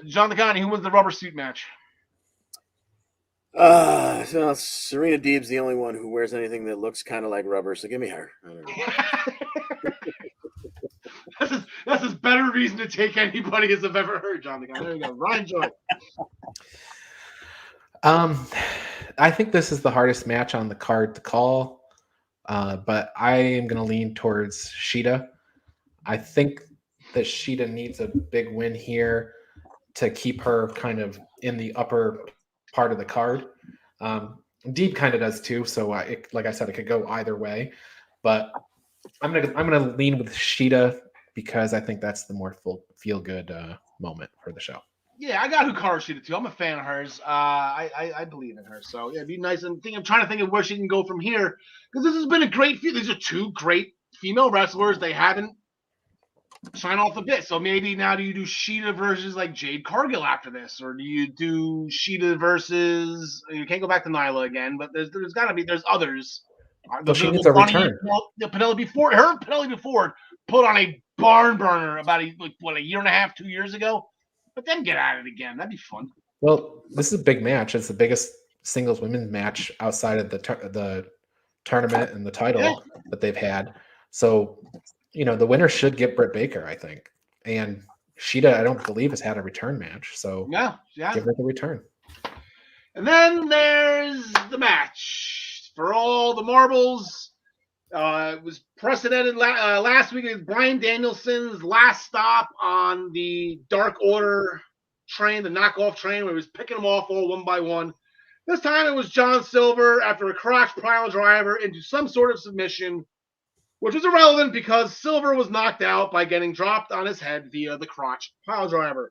John DeConnie, who wins the rubber suit match? So Serena Deeb's the only one who wears anything that looks kind of like rubber, so give me her. I don't know. That's as better reason to take anybody as I've ever heard, John DeConnie. There you go. Ryan Joy. I think this is the hardest match on the card to call, but I am going to lean towards Shida. I think that Sheeta needs a big win here to keep her kind of in the upper part of the card. Deeb kind of does too, so like I said, it could go either way. But I'm gonna lean with Sheeta because I think that's the more feel good moment for the show. Yeah, I got Hikaru Shida too. I'm a fan of hers. I believe in her. So yeah, it'd be nice. I'm trying to think of where she can go from here because this has been a great feud. These are two great female wrestlers. They haven't signed off a bit. So maybe now do you do Shida versus like Jade Cargill after this, or do you do Shida versus? You can't go back to Nyla again, but there's got to be others. Well, she needs a return. Penelope Ford put on a barn burner about a year and a half, 2 years ago. But then get at it again. That'd be fun. Well, this is a big match. It's the biggest singles women's match outside of the tournament and the title that they've had. So, the winner should get Britt Baker, I think. And Sheeta, I don't believe, has had a return match. So yeah. Give her the return. And then there's the match for all the marbles. It was precedented last week. It was Bryan Danielson's last stop on the Dark Order train, the knockoff train, where he was picking them off all one by one. This time it was John Silver after a crotch pile driver into some sort of submission, which was irrelevant because Silver was knocked out by getting dropped on his head via the crotch pile driver.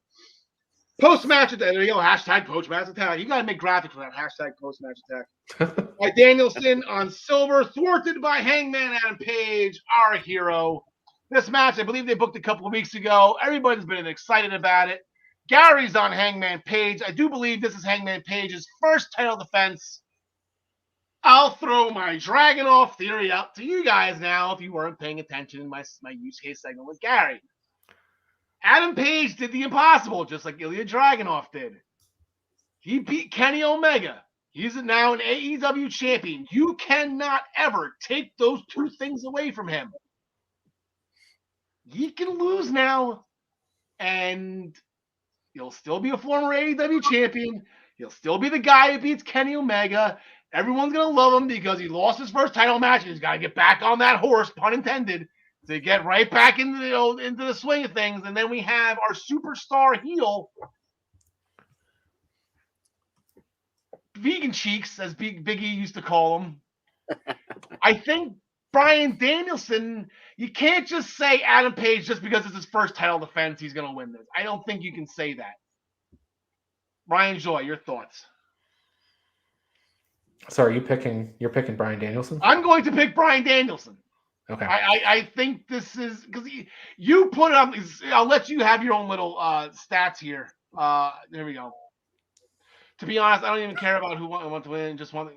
Post-match attack. There you go. Hashtag post-match attack. You got to make graphics for that. Hashtag post-match attack. By Danielson on Silver, thwarted by Hangman Adam Page, our hero. This match, I believe they booked a couple of weeks ago. Everybody's been excited about it. Gary's on Hangman Page. I do believe this is Hangman Page's first title defense. I'll throw my Dragunov theory out to you guys now if you weren't paying attention in my use case segment with Gary. Adam Page did the impossible, just like Ilya Dragunov did. He beat Kenny Omega. He's now an AEW champion. You cannot ever take those two things away from him. He can lose now, and he'll still be a former AEW champion. He'll still be the guy who beats Kenny Omega. Everyone's going to love him because he lost his first title match, and he's got to get back on that horse, pun intended, to get right back into the swing of things. And then we have our superstar heel, Vegan Cheeks, as Biggie used to call him. I think Bryan Danielson, you can't just say Adam Page just because it's his first title defense, he's going to win this. I don't think you can say that. Ryan Joy, your thoughts? So you're picking Bryan Danielson? I'm going to pick Bryan Danielson. Okay. I think this is because you put up. I'll let you have your own little stats here. There we go. To be honest, I don't even care about who want to win. Just want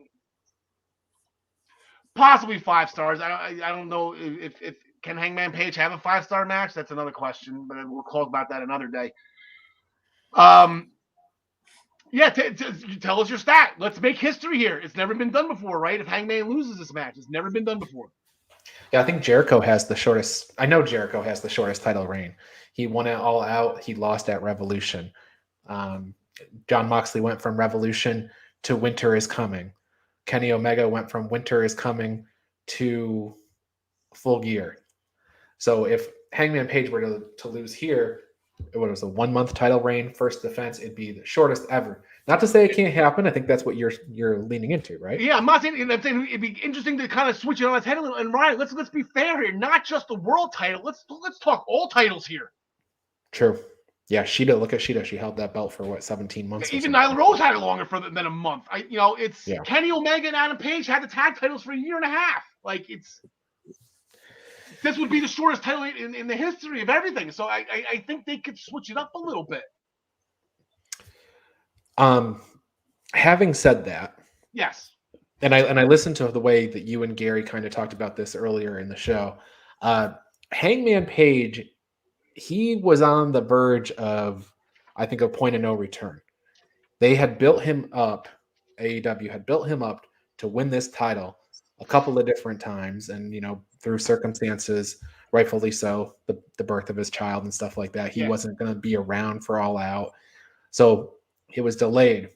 possibly 5 stars. I don't know if can Hangman Page have a 5-star match. That's another question, but we'll talk about that another day. Yeah, tell us your stat. Let's make history here. It's never been done before, right? If Hangman loses this match, it's never been done before. Yeah, I think Jericho has the shortest. I know Jericho has the shortest title reign. He won it all out. He lost at Revolution. John Moxley went from Revolution to Winter is Coming. Kenny Omega went from Winter is Coming to Full Gear. So if Hangman Page were to lose here, what was a 1-month title reign, first defense, it'd be the shortest ever. Not to say it can't happen. I think that's what you're leaning into, right? Yeah, I'm not saying. I'm saying it'd be interesting to kind of switch it on its head a little. And Ryan, let's be fair here. Not just the world title. Let's talk all titles here. True. Yeah, Sheeta. Look at Sheeta. She held that belt for 17 months. Even Nyla Rose had it longer than a month. It's yeah. Kenny Omega and Adam Page had the tag titles for a year and a half. Like this would be the shortest title in the history of everything. So I think they could switch it up a little bit. Having said that, yes, and I listened to the way that you and Gary kind of talked about this earlier in the show. Hangman Page, he was on the verge of, I think, a point of no return. They had built him up. AEW had built him up to win this title a couple of different times, and through circumstances, rightfully so, the birth of his child and stuff like that, he wasn't going to be around for All Out, so it was delayed.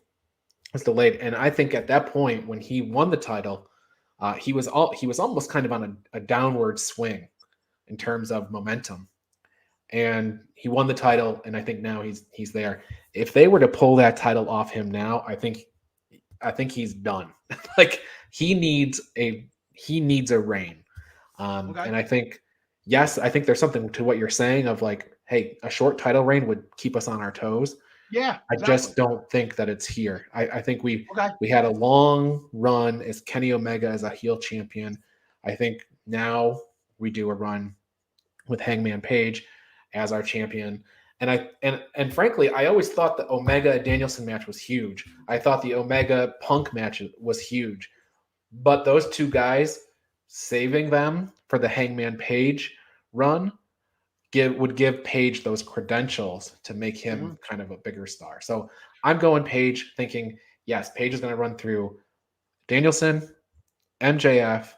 And I think at that point when he won the title, he was almost kind of on a downward swing in terms of momentum. and he won the title, and I think now he's there. If they were to pull that title off him now, I think he's done. Like he needs a reign. And I think, yes, I think there's something to what you're saying of like, hey, a short title reign would keep us on our toes. Yeah, I just don't think that it's here. I think we Okay. had a long run as Kenny Omega as a heel champion. I think now we do a run with Hangman Page as our champion. And frankly, I always thought the Omega Danielson match was huge. I thought the Omega Punk match was huge. But those two guys, saving them for the Hangman Page run would give Page those credentials to make him kind of a bigger star. So I'm going Page, thinking, yes, Page is going to run through Danielson, MJF,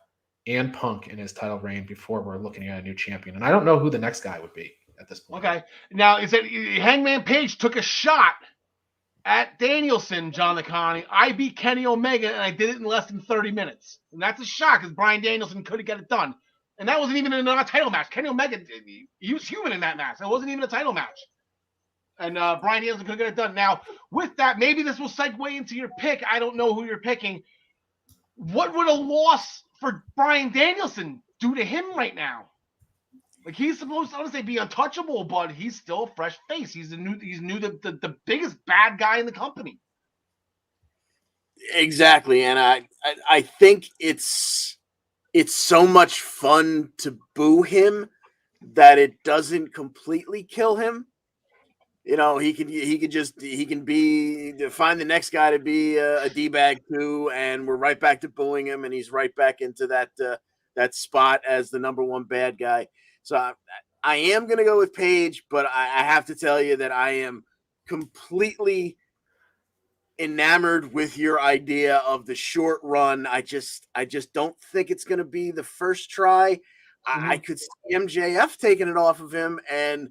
and Punk in his title reign before we're looking at a new champion. And I don't know who the next guy would be at this point. Okay. Now, is it Hangman Page took a shot at Danielson, John Licani? I beat Kenny Omega, and I did it in less than 30 minutes. And that's a shot because Bryan Danielson couldn't get it done. And that wasn't even a title match. Kenny Omega, he was human in that match. It wasn't even a title match. And Bryan Danielson couldn't get it done. Now, with that, maybe this will segue into your pick. I don't know who you're picking. What would a loss for Bryan Danielson do to him right now? Like, he's supposed to, I don't say be untouchable, but he's still a fresh face. He's the biggest bad guy in the company. Exactly, and I think it's so much fun to boo him that it doesn't completely kill him. You know, he can find the next guy to be a D-bag too, and we're right back to booing him, and he's right back into that spot as the number one bad guy. So I am going to go with Page, but I have to tell you that I am completely enamored with your idea of the short run. I just don't think it's going to be the first try. I could see MJF taking it off of him. And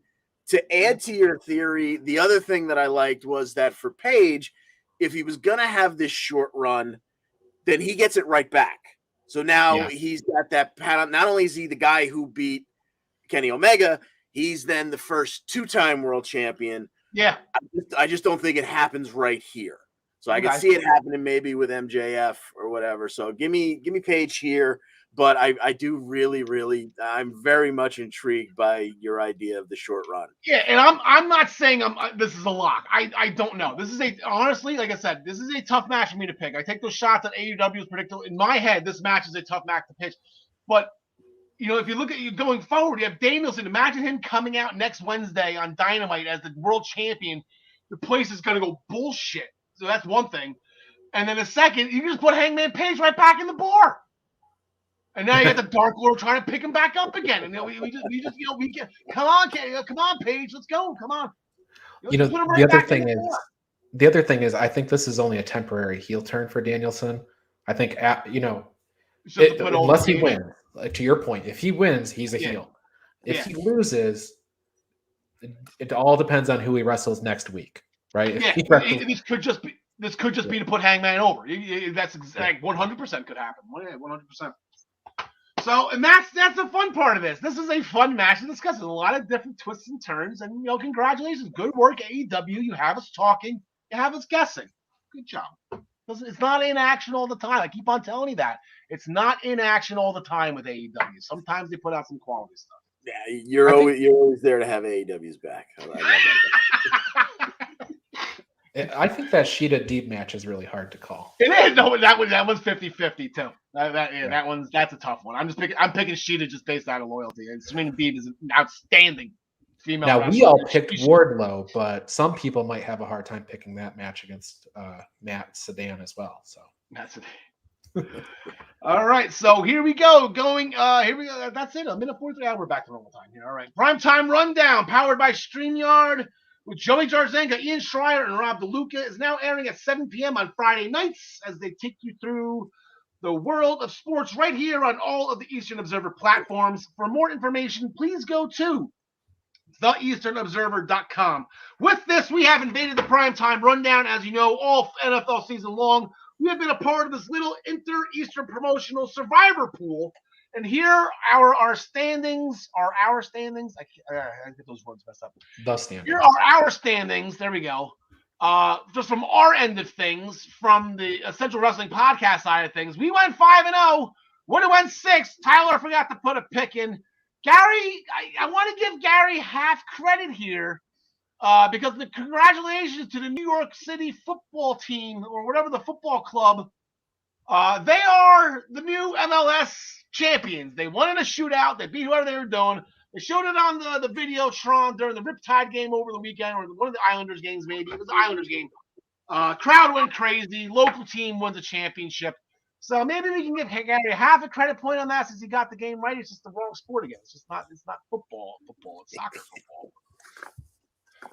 to add to your theory, the other thing that I liked was that for Page, if he was going to have this short run, then he gets it right back. So now he's got that pattern. Not only is he the guy who beat Kenny Omega, he's then the first two-time world champion. Yeah. I just don't think it happens right here. So I can see it happening maybe with MJF or whatever. So give me Page here, but I do really I'm very much intrigued by your idea of the short run. Yeah, and I'm not saying this is a lock. I don't know. This is honestly, like I said, this is a tough match for me to pick. I take those shots at AEW is predictable. In my head, this match is a tough match to pitch. But you know, if you look at you going forward, you have Danielson. Imagine him coming out next Wednesday on Dynamite as the world champion. The place is going to go bullshit. So that's one thing. And then the second, you just put Hangman Page right back in the bar. And now you got the Dark Lord trying to pick him back up again. And we get, come on, Page, let's go, come on. You know, the other thing is, I think this is only a temporary heel turn for Danielson. I think, unless he wins. To your point, if he wins, he's a heel. If he loses, it all depends on who he wrestles next week, right? This could just be to put Hangman over. That's exactly 100% could happen. 100%. So, and that's the fun part of this. This is a fun match to discuss. There's a lot of different twists and turns, and congratulations, good work, AEW. You have us talking, you have us guessing. Good job. It's not in action all the time. I keep on telling you that. It's not in action all the time with AEW. Sometimes they put out some quality stuff. Yeah, you're always there to have AEW's back. I love that. I think that Sheeta Deep match is really hard to call. It is. No, that one's 50-50 too. That's a tough one. I'm picking Sheeta just based out of loyalty. And Swing Deep is an outstanding female. Now we all picked Wardlow, but some people might have a hard time picking that match against Matt Sedan as well. So that's it. All right, so here we go. Here we go. That's it. A minute 43. We're back to normal time here. All right, Primetime Rundown, powered by StreamYard, with Joey Jarzenga, Ian Schreier, and Rob DeLuca, is now airing at 7 p.m. on Friday nights as they take you through the world of sports right here on all of the Eastern Observer platforms. For more information, please go to theeasternobserver.com. With this, we have invaded the Primetime Rundown. As you know, all NFL season long, we have been a part of this little inter-Eastern promotional survivor pool. And here are our standings. Our standings. I get those words messed up. The standings. Here are our standings. There we go. Just from our end of things, from the Essential Wrestling Podcast side of things, we went 5-0. Would have went 6. Tyler forgot to put a pick in. Gary, I want to give Gary half credit here because the congratulations to the New York City football team or whatever the football club. They are the new MLS champions. They won in a shootout. They beat whoever they were doing. They showed it on the Videotron during the Riptide game over the weekend, or one of the Islanders games maybe. It was the Islanders game. Crowd went crazy. Local team won the championship. So maybe we can give Gary half a credit point on that since he got the game right. It's just the wrong sport again. It's not football. It's soccer football.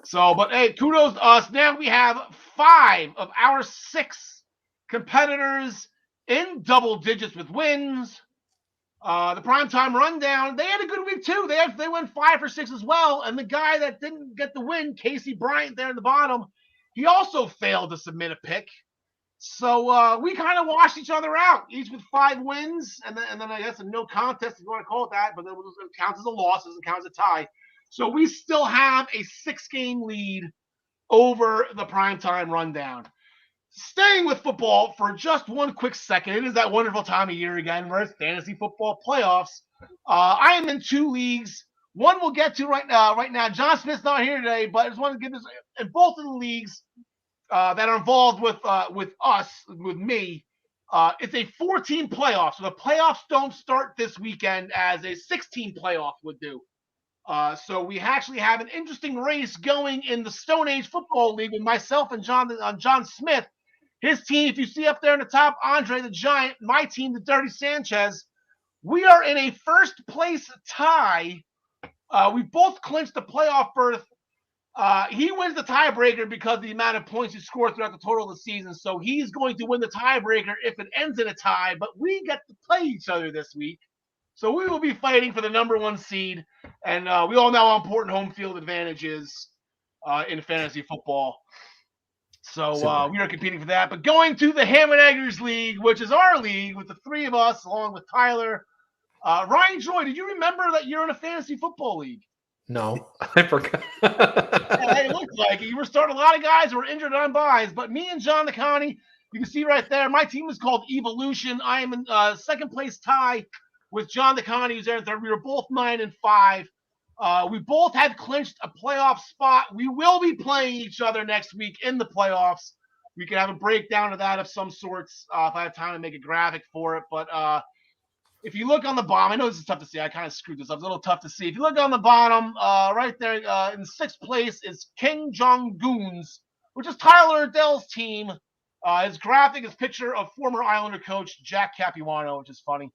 So, but hey, kudos to us. Now we have 5 of our 6 competitors in double digits with wins. The primetime rundown, they had a good week too. They went 5 for 6 as well. And the guy that didn't get the win, Casey Bryant there in the bottom, he also failed to submit a pick. So we kind of washed each other out, each with 5 wins, and then I guess a no contest if you want to call it that, but it counts as a loss, it doesn't count as a tie. So we still have a 6-game lead over the primetime rundown. Staying with football for just one quick second, it is that wonderful time of year again where it's fantasy football playoffs. I am in 2 leagues. One we'll get to right now. John Smith's not here today, but I just want to give this in both of the leagues that are involved with me. It's a 4-team playoff, so the playoffs don't start this weekend as a 16 playoff would do. So we actually have an interesting race going in the Stone Age Football League with myself and John Smith. His team, if you see up there in the top, Andre the Giant. My team, the Dirty Sanchez. We are in a first-place tie. We both clinched the playoff berth. He wins the tiebreaker because of the amount of points he scored throughout the total of the season. So he's going to win the tiebreaker if it ends in a tie. But we get to play each other this week. So we will be fighting for the number 1 seed. And we all know how important home field advantage is in fantasy football. So we are competing for that. But going to the Ham and Eggers League, which is our league with the 3 of us, along with Tyler. Ryan Joy, did you remember that you're in a fantasy football league? No, I forgot. It looked like it. You were starting a lot of guys who were injured on buys, but me and John Nicani, you can see right there, my team is called Evolution. I am in second place tie with John Nicani, who's there in third. We were both 9-5. We both had clinched a playoff spot. We will be playing each other next week in the playoffs. We can have a breakdown of that of some sorts if I have time to make a graphic for it. But if you look on the bottom, I know this is tough to see. I kind of screwed this up. It's a little tough to see. If you look on the bottom, right there in 6th place is King Jong Goons, which is Tyler Adele's team. His graphic is a picture of former Islander coach Jack Capuano, which is funny.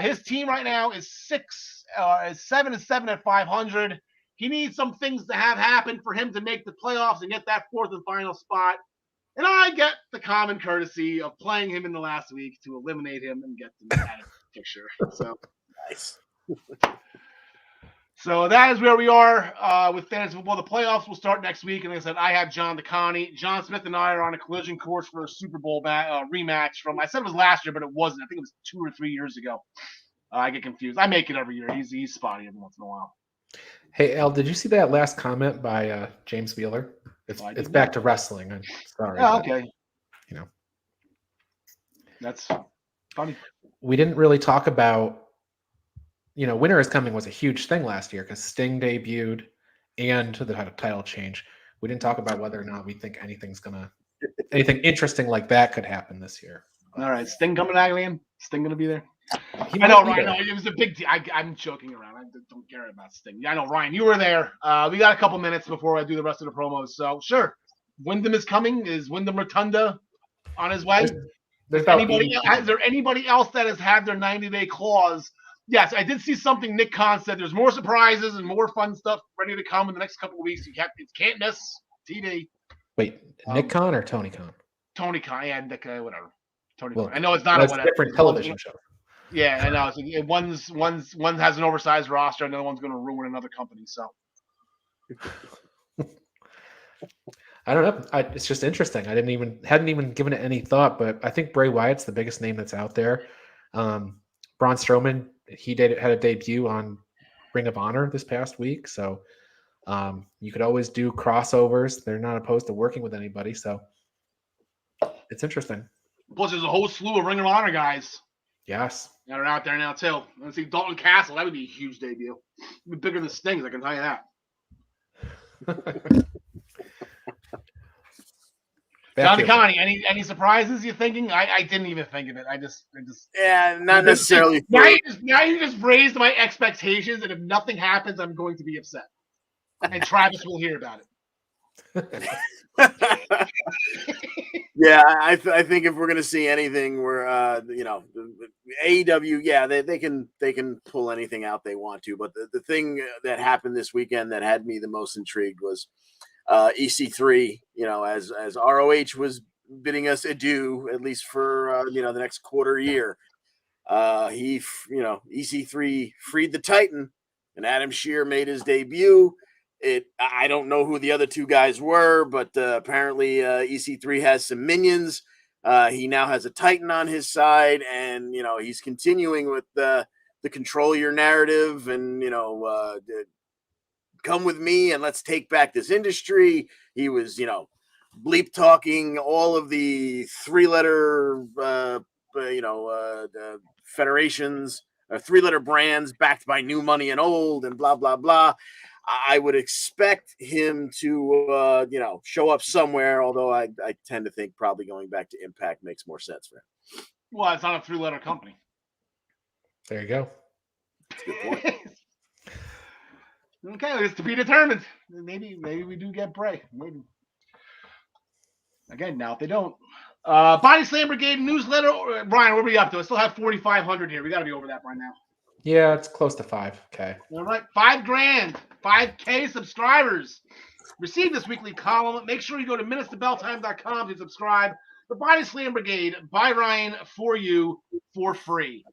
His team right now is 7-7 at 500. He needs some things to have happen for him to make the playoffs and get that 4th and final spot. And I get the common courtesy of playing him in the last week to eliminate him and get the picture. So Nice. So that is where we are with fantasy football. The playoffs will start next week. And like I said, I have John Nicani. John Smith and I are on a collision course for a Super Bowl rematch from, I said it was last year, but it wasn't. I think it was 2 or 3 years ago. I get confused. I make it every year. He's spotty every once in a while. Hey, Al, did you see that last comment by James Wheeler? It's back to wrestling. I'm sorry. Oh, okay. You know, that's funny. We didn't really talk about, Winter is Coming was a huge thing last year because Sting debuted and the title change. We didn't talk about whether or not we think anything interesting like that could happen this year. All right, Sting coming back again. Sting gonna be there. I know, Ryan. It was a big deal. I'm joking around. I don't care about Sting. I know, Ryan. You were there. We got a couple minutes before I do the rest of the promos. So sure, Wyndham is coming. Is Wyndham Rotunda on his way? Is there anybody else that has had their 90-day clause? Yes, I did see something. Nick Khan said there's more surprises and more fun stuff ready to come in the next couple of weeks. You can't miss TV. Wait, Nick Khan or Tony Khan? Tony Khan, yeah, Nick, whatever. Tony Well, Khan. I know it's not a different television show. Yeah, I know. So one has an oversized roster, another one's going to ruin another company. So I don't know. It's just interesting. I hadn't even given it any thought, but I think Bray Wyatt's the biggest name that's out there. Braun Strowman he had a debut on Ring of Honor this past week. So you could always do crossovers. They're not opposed to working with anybody. So it's interesting. Plus, there's a whole slew of Ring of Honor guys Yes. that are out there now, too. Let's see, Dalton Castle. That would be a huge debut. It'd be bigger than Sting's, I can tell you that. John DeConnie, any surprises you're thinking? I didn't even think of it. I just Yeah, not necessarily. Now you just raised my expectations, and if nothing happens, I'm going to be upset. And Travis will hear about it. Yeah, I think if we're gonna see anything, we're AEW, yeah, they can pull anything out they want to. But the thing that happened this weekend that had me the most intrigued was EC3. As ROH was bidding us adieu, at least for the next quarter year. EC3 freed the Titan, and Adam Shear made his debut. I don't know who the other two guys were, but apparently EC3 has some minions. He now has a Titan on his side, and he's continuing with the control your narrative, and come with me and let's take back this industry. He was bleep talking all of the 3-letter federations or 3-letter brands backed by new money and old and blah blah blah. I would expect him to, show up somewhere, although I tend to think probably going back to Impact makes more sense for him. Well, it's not a 3-letter company. There you go. That's a good point. Okay, it's to be determined. Maybe we do get Bray. Maybe. Again, now if they don't. Body Slam Brigade newsletter. Brian, what are we up to? I still have 4,500 here. We got to be over that by now. Yeah, it's close to 5K. All right, $5,000, 5K subscribers. Receive this weekly column. Make sure you go to minutestobelltime.com to subscribe. The Body Slam Brigade by Ryan for you for free.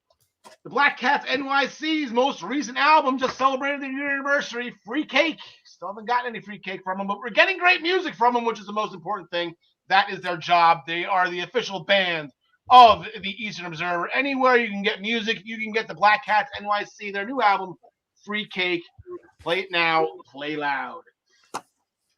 The Black Cats NYC's most recent album just celebrated their anniversary. Free cake. Still haven't gotten any free cake from them, but we're getting great music from them, which is the most important thing. That is their job. They are the official band of the Eastern Observer. Anywhere you can get music, you can get the Black Cats NYC, their new album, Free Cake. Play it now, play loud.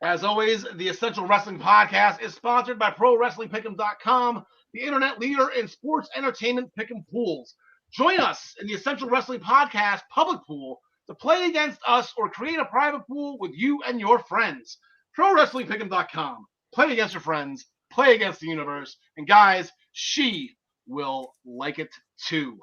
As always, the Essential Wrestling Podcast is sponsored by ProWrestlingPick'em.com, the internet leader in sports entertainment pick'em pools. Join us in the Essential Wrestling Podcast public pool to play against us or create a private pool with you and your friends. ProWrestlingPick'em.com. Play against your friends, play against the universe, and guys, she will like it too.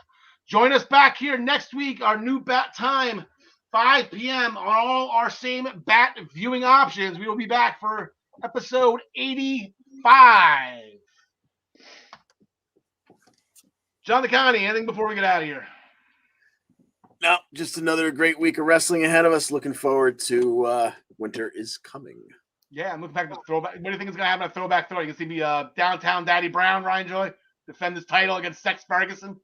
Join us back here next week, our new bat time, 5 p.m. on all our same bat viewing options. We will be back for episode 85. John DeConnie, anything before we get out of here? No, just another great week of wrestling ahead of us. Looking forward to Winter is Coming. Yeah, I'm looking back to the throwback. What do you think is going to happen at Throwback Throw? You can see me downtown Daddy Brown, Ryan Joy, defend his title against Sex Ferguson.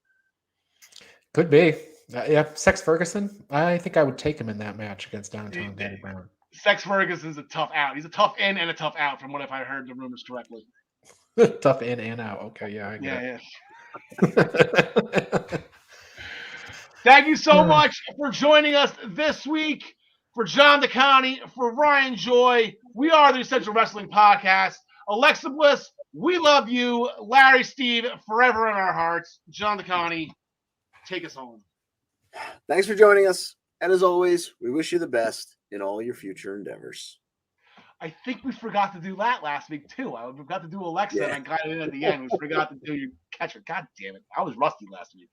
Could be. Yeah, Sex Ferguson. I think I would take him in that match against downtown Daddy Brown. Sex Ferguson's a tough out. He's a tough in and a tough out, from what if I heard the rumors correctly. Tough in and out. Okay, yeah, I get it. Thank you so much for joining us this week. For John DeConnie, for Ryan Joy, we are the Essential Wrestling Podcast. Alexa Bliss, we love you. Larry Steve, forever in our hearts. John DeConnie, take us home. Thanks for joining us. And as always, we wish you the best in all your future endeavors. I think we forgot to do that last week, too. I forgot to do Alexa, and I got it in at the end. We forgot to do your catcher. God damn it. I was rusty last week.